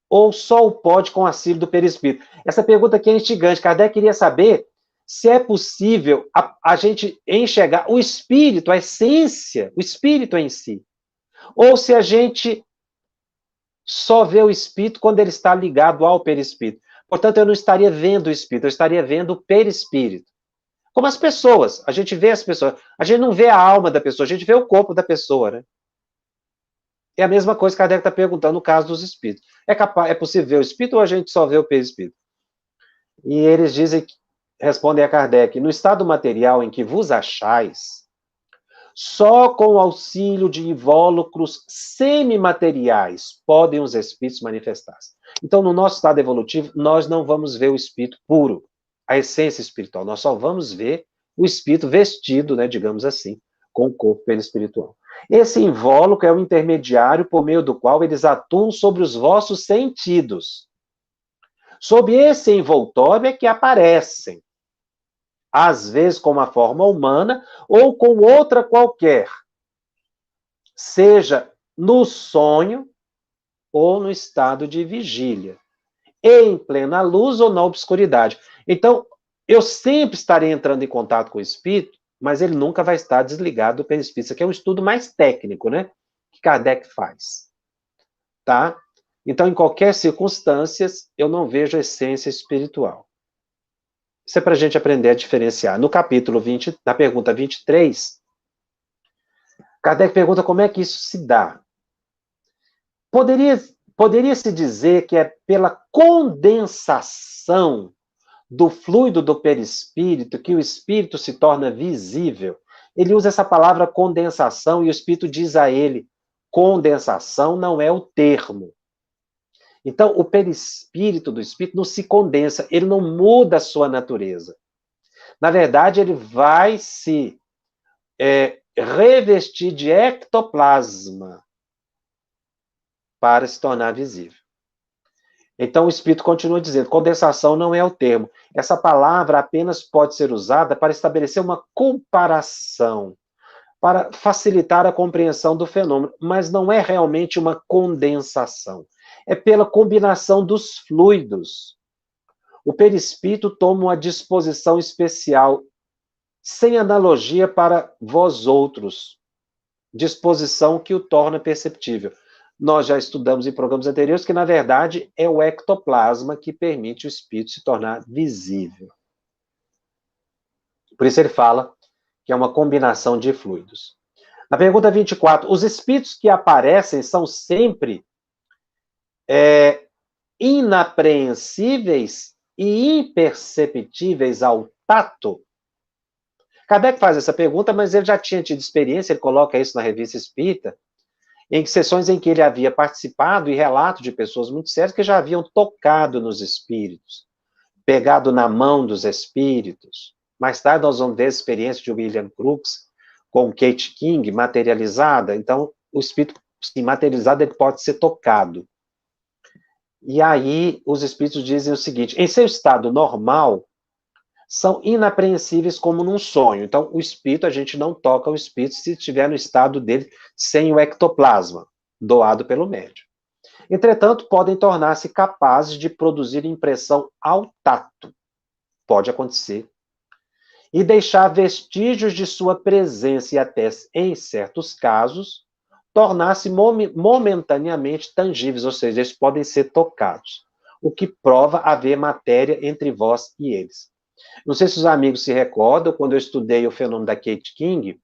ou só o pode com auxílio do perispírito? Essa pergunta aqui é instigante. Kardec queria saber se é possível a gente enxergar o espírito, a essência, o espírito em si, ou se a gente só vê o espírito quando ele está ligado ao perispírito. Portanto, eu não estaria vendo o espírito, eu estaria vendo o perispírito. Como as pessoas, a gente vê as pessoas, a gente não vê a alma da pessoa, a gente vê o corpo da pessoa, né? É a mesma coisa que Kardec está perguntando no caso dos espíritos. É possível ver o espírito ou a gente só vê o perispírito? E eles dizem, respondem a Kardec, no estado material em que vos achais, só com o auxílio de invólucros semimateriais podem os espíritos manifestar-se. Então, no nosso estado evolutivo, nós não vamos ver o espírito puro, a essência espiritual. Nós só vamos ver o espírito vestido, né, digamos assim, com o corpo perispiritual. Esse invólucro é o intermediário por meio do qual eles atuam sobre os vossos sentidos. Sob esse envoltório é que aparecem, às vezes com uma forma humana ou com outra qualquer, seja no sonho ou no estado de vigília, em plena luz ou na obscuridade. Então, eu sempre estarei entrando em contato com o espírito, mas ele nunca vai estar desligado do perispírito. Isso aqui é um estudo mais técnico, né? Que Kardec faz. Tá? Então, em qualquer circunstância, eu não vejo a essência espiritual. Isso é para a gente aprender a diferenciar. No capítulo 20, na pergunta 23, Kardec pergunta como é que isso se dá. Poderia-se dizer que é pela condensação do fluido do perispírito que o espírito se torna visível. Ele usa essa palavra condensação e o espírito diz a ele, condensação não é o termo. Então, o perispírito do espírito não se condensa, ele não muda a sua natureza. Na verdade, ele vai se revestir de ectoplasma para se tornar visível. Então, o Espírito continua dizendo, condensação não é o termo. Essa palavra apenas pode ser usada para estabelecer uma comparação, para facilitar a compreensão do fenômeno, mas não é realmente uma condensação. É pela combinação dos fluidos. O perispírito toma uma disposição especial, sem analogia para vós outros, disposição que o torna perceptível. Nós já estudamos em programas anteriores que, na verdade, é o ectoplasma que permite o espírito se tornar visível. Por isso ele fala que é uma combinação de fluidos. Na pergunta 24, os espíritos que aparecem são sempre inapreensíveis e imperceptíveis ao tato? Kardec faz essa pergunta, mas ele já tinha tido experiência, ele coloca isso na Revista Espírita, em sessões em que ele havia participado e relato de pessoas muito sérias que já haviam tocado nos espíritos, pegado na mão dos espíritos. Mais tarde nós vamos ver a experiência de William Crookes com Kate King materializada. Então, o espírito sim, materializado ele pode ser tocado. E aí os espíritos dizem o seguinte, em seu estado normal, são inapreensíveis como num sonho. Então, o espírito, a gente não toca o espírito se estiver no estado dele sem o ectoplasma, doado pelo médium. Entretanto, podem tornar-se capazes de produzir impressão ao tato. Pode acontecer. E deixar vestígios de sua presença e até, em certos casos, tornar-se momentaneamente tangíveis, ou seja, eles podem ser tocados, o que prova haver matéria entre vós e eles. Não sei se os amigos se recordam, quando eu estudei o fenômeno da Kate King,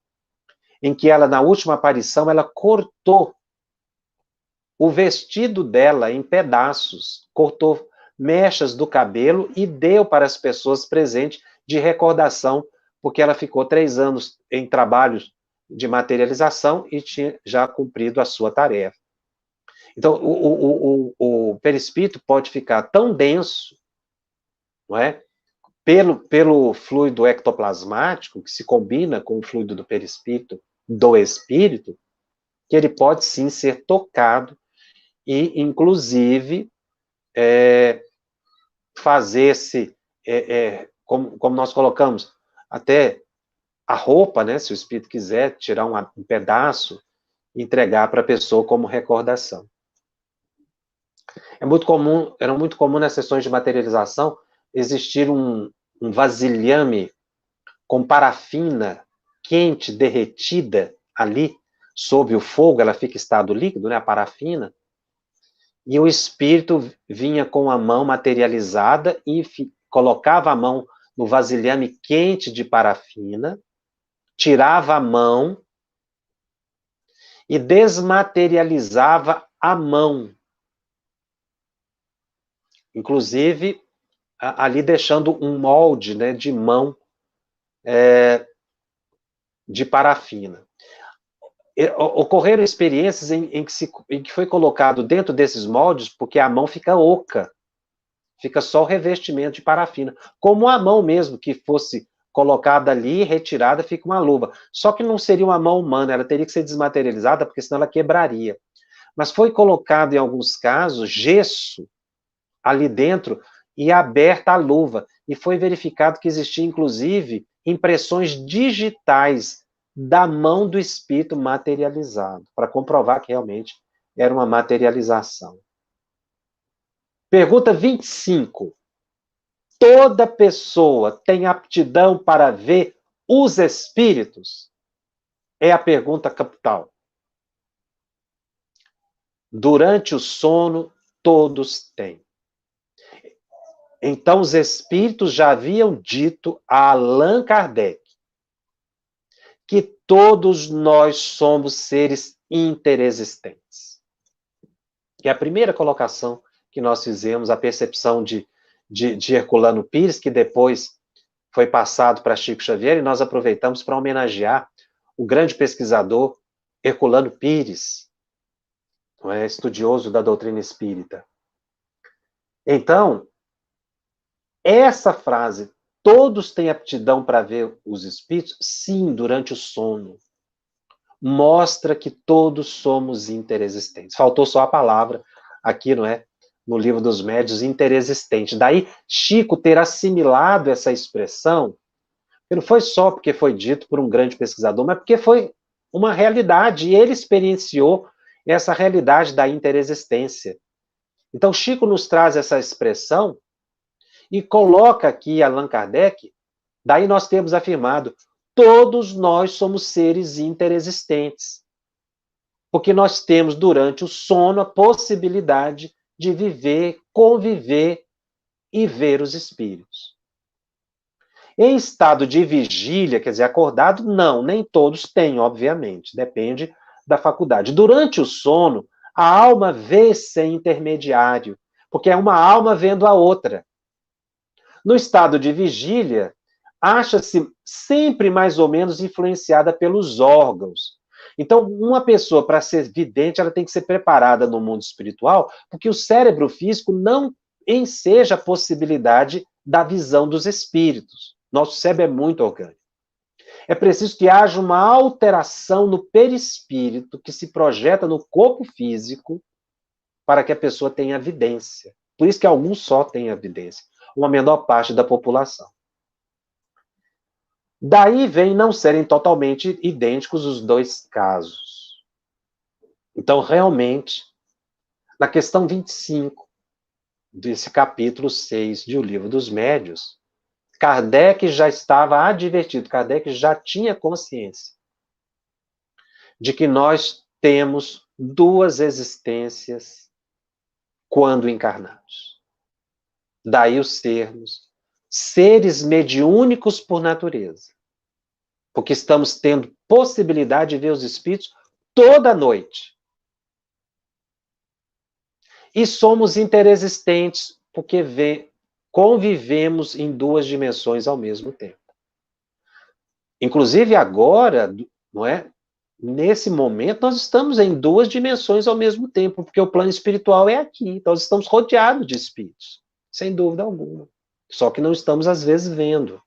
em que ela, na última aparição, ela cortou o vestido dela em pedaços, cortou mechas do cabelo e deu para as pessoas presentes de recordação, porque ela ficou 3 anos em trabalhos de materialização e tinha já cumprido a sua tarefa. Então, o perispírito pode ficar tão denso, não é? pelo fluido ectoplasmático, que se combina com o fluido do perispírito, do espírito, que ele pode sim ser tocado e, inclusive, fazer-se, como nós colocamos, até a roupa, né, se o espírito quiser tirar um pedaço e entregar para a pessoa como recordação. Era muito comum nas sessões de materialização existir um vasilhame com parafina quente, derretida ali, sob o fogo, ela fica em estado líquido, né, a parafina, e o espírito vinha com a mão materializada e colocava a mão no vasilhame quente de parafina, tirava a mão e desmaterializava a mão. Inclusive, ali deixando um molde, né, de mão de parafina. Ocorreram experiências em que foi colocado dentro desses moldes, porque a mão fica oca, fica só o revestimento de parafina, como a mão mesmo, que fosse colocada ali, retirada, fica uma luva. Só que não seria uma mão humana, ela teria que ser desmaterializada, porque senão ela quebraria. Mas foi colocado, em alguns casos, gesso ali dentro e aberta a luva. E foi verificado que existia, inclusive, impressões digitais da mão do espírito materializado, para comprovar que realmente era uma materialização. Pergunta 25. Toda pessoa tem aptidão para ver os espíritos? É a pergunta capital. Durante o sono, todos têm. Então, os espíritos já haviam dito a Allan Kardec que todos nós somos seres interexistentes. E a primeira colocação que nós fizemos, a percepção de Herculano Pires, que depois foi passado para Chico Xavier, e nós aproveitamos para homenagear o grande pesquisador Herculano Pires, não é, estudioso da doutrina espírita. Então, essa frase, todos têm aptidão para ver os espíritos? Sim, durante o sono. Mostra que todos somos interexistentes. Faltou só a palavra aqui, não é? No Livro dos Médiuns, interexistente. Daí, Chico ter assimilado essa expressão, que não foi só porque foi dito por um grande pesquisador, mas porque foi uma realidade, e ele experienciou essa realidade da interexistência. Então, Chico nos traz essa expressão e coloca aqui Allan Kardec, daí nós temos afirmado, todos nós somos seres interexistentes. Porque nós temos, durante o sono, a possibilidade de viver, conviver e ver os espíritos. Em estado de vigília, quer dizer, acordado, não, nem todos têm, obviamente, depende da faculdade. Durante o sono, a alma vê sem intermediário, porque é uma alma vendo a outra. No estado de vigília, acha-se sempre mais ou menos influenciada pelos órgãos. Então, uma pessoa, para ser vidente, ela tem que ser preparada no mundo espiritual, porque o cérebro físico não enseja a possibilidade da visão dos espíritos. Nosso cérebro é muito orgânico. É preciso que haja uma alteração no perispírito que se projeta no corpo físico para que a pessoa tenha evidência. Por isso que alguns só têm evidência, uma menor parte da população. Daí vem não serem totalmente idênticos os dois casos. Então, realmente, na questão 25 desse capítulo 6 de O Livro dos Médiuns, Kardec já estava advertido, Kardec já tinha consciência de que nós temos duas existências quando encarnados. Daí os termos seres mediúnicos por natureza, porque estamos tendo possibilidade de ver os espíritos toda noite. E somos interexistentes, porque convivemos em duas dimensões ao mesmo tempo. Inclusive agora, não é? Nesse momento, nós estamos em duas dimensões ao mesmo tempo, porque o plano espiritual é aqui. Nós estamos rodeados de espíritos, sem dúvida alguma. Só que não estamos, às vezes, vendo.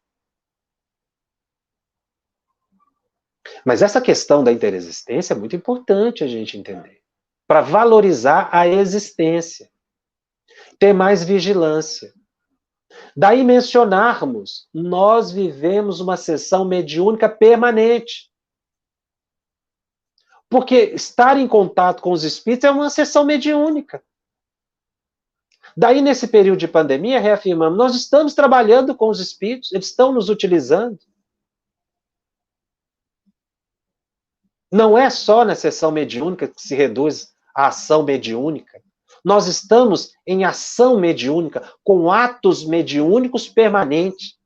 Mas essa questão da interexistência é muito importante a gente entender. Para valorizar a existência. Ter mais vigilância. Daí mencionarmos, nós vivemos uma sessão mediúnica permanente. Porque estar em contato com os espíritos é uma sessão mediúnica. Daí, nesse período de pandemia, reafirmamos, nós estamos trabalhando com os espíritos, eles estão nos utilizando. Não é só na sessão mediúnica que se reduz a ação mediúnica. Nós estamos em ação mediúnica, com atos mediúnicos permanentes.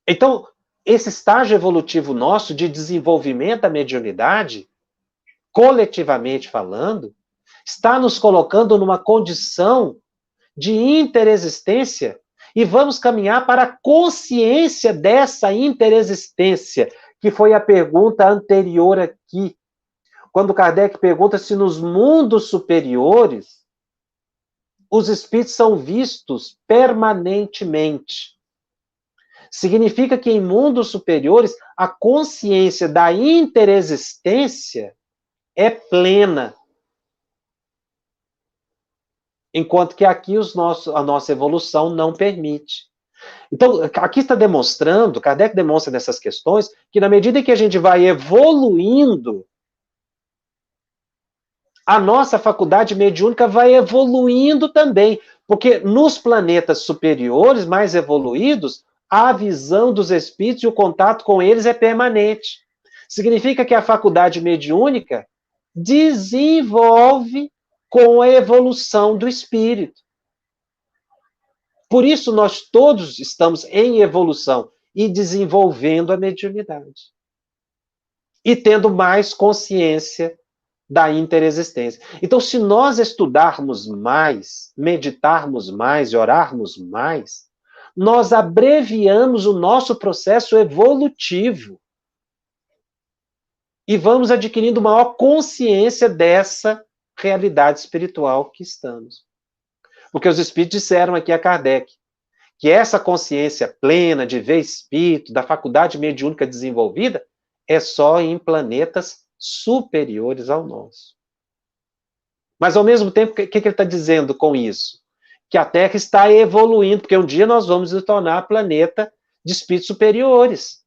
Então, esse estágio evolutivo nosso de desenvolvimento da mediunidade, coletivamente falando, está nos colocando numa condição de interexistência e vamos caminhar para a consciência dessa interexistência, que foi a pergunta anterior aqui, quando Kardec pergunta se nos mundos superiores os espíritos são vistos permanentemente. Significa que em mundos superiores a consciência da interexistência é plena. Enquanto que aqui a nossa evolução não permite. Então, aqui está demonstrando, Kardec demonstra nessas questões, que na medida em que a gente vai evoluindo, a nossa faculdade mediúnica vai evoluindo também, porque nos planetas superiores, mais evoluídos, a visão dos espíritos e o contato com eles é permanente. Significa que a faculdade mediúnica desenvolve com a evolução do espírito. Por isso, nós todos estamos em evolução e desenvolvendo a mediunidade. E tendo mais consciência da interexistência. Então, se nós estudarmos mais, meditarmos mais e orarmos mais, nós abreviamos o nosso processo evolutivo. E vamos adquirindo maior consciência dessa realidade espiritual que estamos. Porque os espíritos disseram aqui a Kardec que essa consciência plena de ver espírito, da faculdade mediúnica desenvolvida, é só em planetas superiores ao nosso. Mas, ao mesmo tempo, o que ele está dizendo com isso? Que a Terra está evoluindo, porque um dia nós vamos nos tornar planeta de espíritos superiores.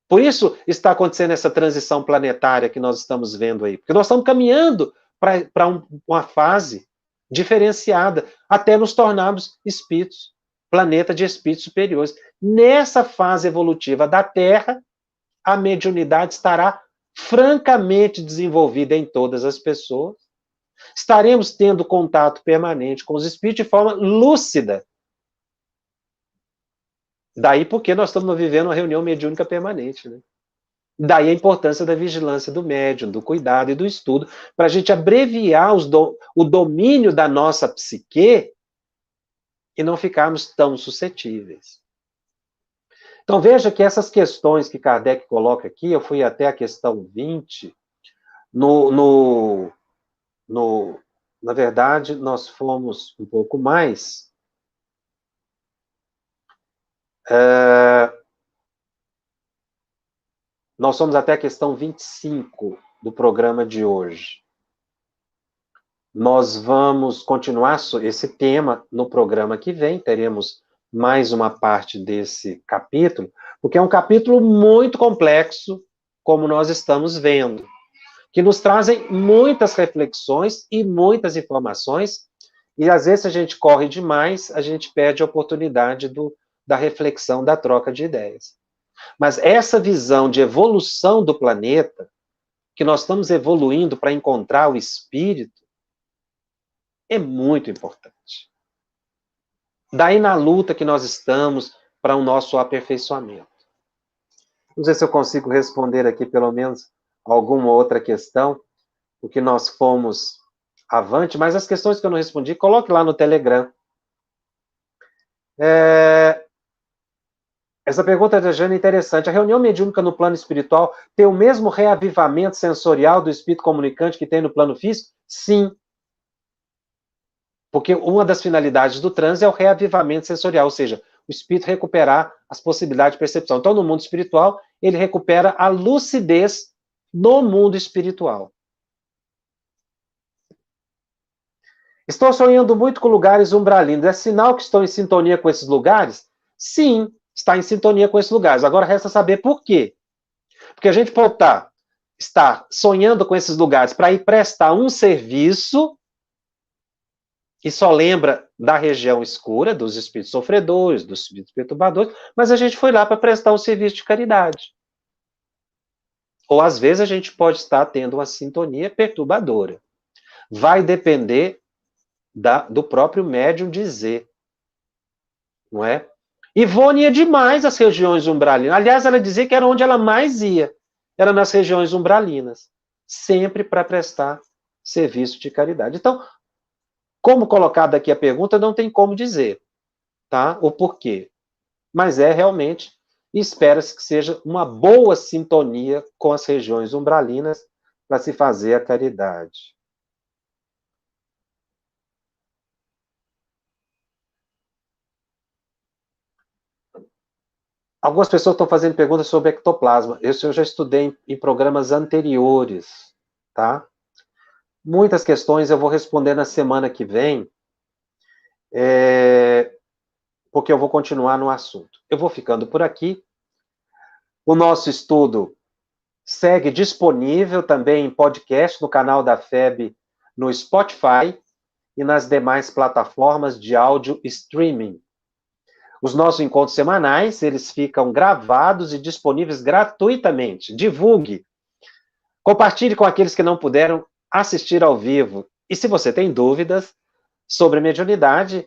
Por isso está acontecendo essa transição planetária que nós estamos vendo aí. Porque nós estamos caminhando para uma fase diferenciada, até nos tornarmos espíritos, planeta de espíritos superiores. Nessa fase evolutiva da Terra, a mediunidade estará francamente desenvolvida em todas as pessoas. Estaremos tendo contato permanente com os espíritos de forma lúcida. Daí porque nós estamos vivendo uma reunião mediúnica permanente, né? Daí a importância da vigilância do médium, do cuidado e do estudo, para a gente abreviar o domínio da nossa psique e não ficarmos tão suscetíveis. Então veja que essas questões que Kardec coloca aqui, eu fui até a questão 20, na verdade, nós fomos um pouco mais. Nós somos até a questão 25 do programa de hoje. Nós vamos continuar esse tema no programa que vem, teremos mais uma parte desse capítulo, porque é um capítulo muito complexo, como nós estamos vendo, que nos trazem muitas reflexões e muitas informações, e às vezes, se a gente corre demais, a gente perde a oportunidade da reflexão, da troca de ideias. Mas essa visão de evolução do planeta, que nós estamos evoluindo para encontrar o espírito, é muito importante. Daí na luta que nós estamos para o nosso aperfeiçoamento. Não sei se eu consigo responder aqui pelo menos alguma outra questão, porque nós fomos avante, mas as questões que eu não respondi, coloque lá no Telegram. Essa pergunta da Jane é interessante. A reunião mediúnica no plano espiritual tem o mesmo reavivamento sensorial do espírito comunicante que tem no plano físico? Sim. Porque uma das finalidades do transe é o reavivamento sensorial, ou seja, o espírito recuperar as possibilidades de percepção. Então, no mundo espiritual, ele recupera a lucidez no mundo espiritual. Estou sonhando muito com lugares umbralinos. É sinal que estou em sintonia com esses lugares? Sim, está em sintonia com esses lugares. Agora resta saber por quê. Porque a gente pode estar sonhando com esses lugares para ir prestar um serviço e só lembra da região escura, dos espíritos sofredores, dos espíritos perturbadores, mas a gente foi lá para prestar um serviço de caridade. Ou às vezes a gente pode estar tendo uma sintonia perturbadora. Vai depender do próprio médium dizer, não é? Ivone ia demais às regiões umbralinas. Aliás, ela dizia que era onde ela mais ia, era nas regiões umbralinas, sempre para prestar serviço de caridade. Então, como colocado aqui a pergunta, não tem como dizer, tá? O porquê. Mas é realmente, espera-se que seja uma boa sintonia com as regiões umbralinas para se fazer a caridade. Algumas pessoas estão fazendo perguntas sobre ectoplasma. Isso eu já estudei em programas anteriores, tá? Muitas questões eu vou responder na semana que vem, porque eu vou continuar no assunto. Eu vou ficando por aqui. O nosso estudo segue disponível também em podcast no canal da FEB, no Spotify e nas demais plataformas de áudio streaming. Os nossos encontros semanais, eles ficam gravados e disponíveis gratuitamente. Divulgue. Compartilhe com aqueles que não puderam assistir ao vivo. E se você tem dúvidas sobre mediunidade,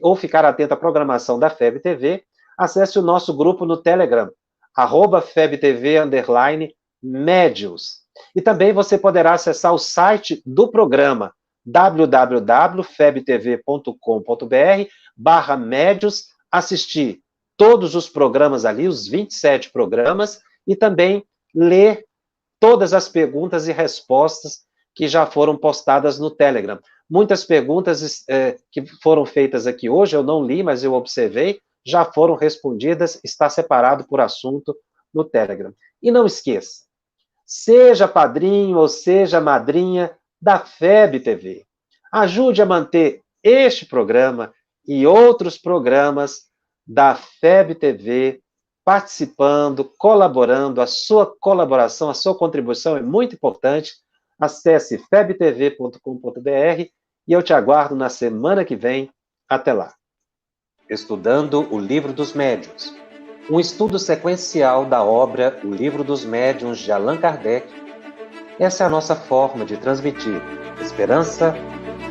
ou ficar atento à programação da FEB TV, acesse o nosso grupo no Telegram, @FebTV_Médiuns. E também você poderá acessar o site do programa, www.febtv.com.br/médiuns, assistir todos os programas ali, os 27 programas, e também ler todas as perguntas e respostas que já foram postadas no Telegram. Muitas perguntas que foram feitas aqui hoje, eu não li, mas eu observei, já foram respondidas, está separado por assunto no Telegram. E não esqueça, seja padrinho ou seja madrinha da FEB TV. Ajude a manter este programa e outros programas da FEB TV, participando, colaborando. A sua colaboração, a sua contribuição é muito importante. Acesse febtv.com.br e eu te aguardo na semana que vem. Até lá. Estudando o Livro dos Médiuns. Um estudo sequencial da obra O Livro dos Médiuns de Allan Kardec. Essa é a nossa forma de transmitir esperança,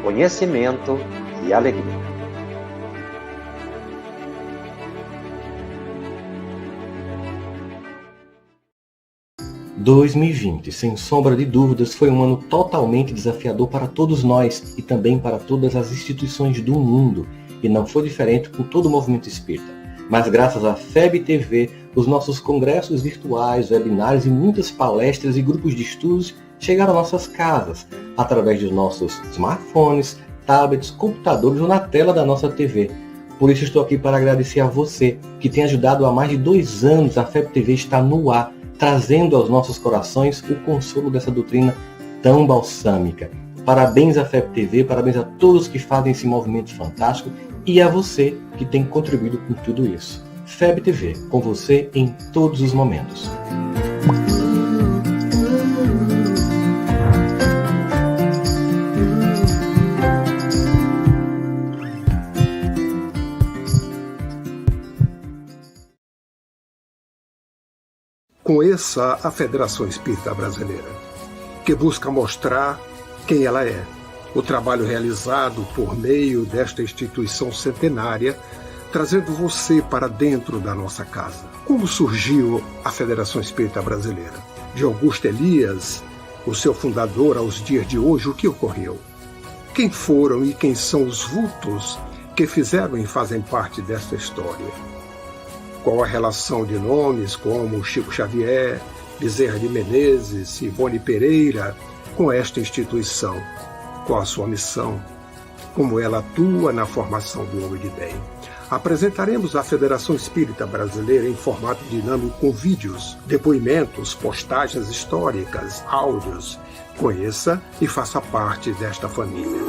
conhecimento e alegria. – 2020, sem sombra de dúvidas, foi um ano totalmente desafiador para todos nós e também para todas as instituições do mundo, e não foi diferente com todo o movimento espírita. Mas graças à FEB TV, os nossos congressos virtuais, webinários e muitas palestras e grupos de estudos chegaram às nossas casas, através dos nossos smartphones, tablets, computadores ou na tela da nossa TV. Por isso estou aqui para agradecer a você, que tem ajudado há mais de 2 anos a FEB TV estar no ar, trazendo aos nossos corações o consolo dessa doutrina tão balsâmica. Parabéns à FEB TV, parabéns a todos que fazem esse movimento fantástico e a você que tem contribuído com tudo isso. FEB TV, com você em todos os momentos. Conheça a Federação Espírita Brasileira, que busca mostrar quem ela é. O trabalho realizado por meio desta instituição centenária, trazendo você para dentro da nossa casa. Como surgiu a Federação Espírita Brasileira? De Augusto Elias, o seu fundador, aos dias de hoje, o que ocorreu? Quem foram e quem são os vultos que fizeram e fazem parte desta história? Qual a relação de nomes como Chico Xavier, Bezerra de Menezes, Ivone Pereira com esta instituição? Qual a sua missão? como ela atua na formação do homem de bem. Apresentaremos a Federação Espírita Brasileira em formato dinâmico com vídeos, depoimentos, postagens históricas, áudios. Conheça e faça parte desta família.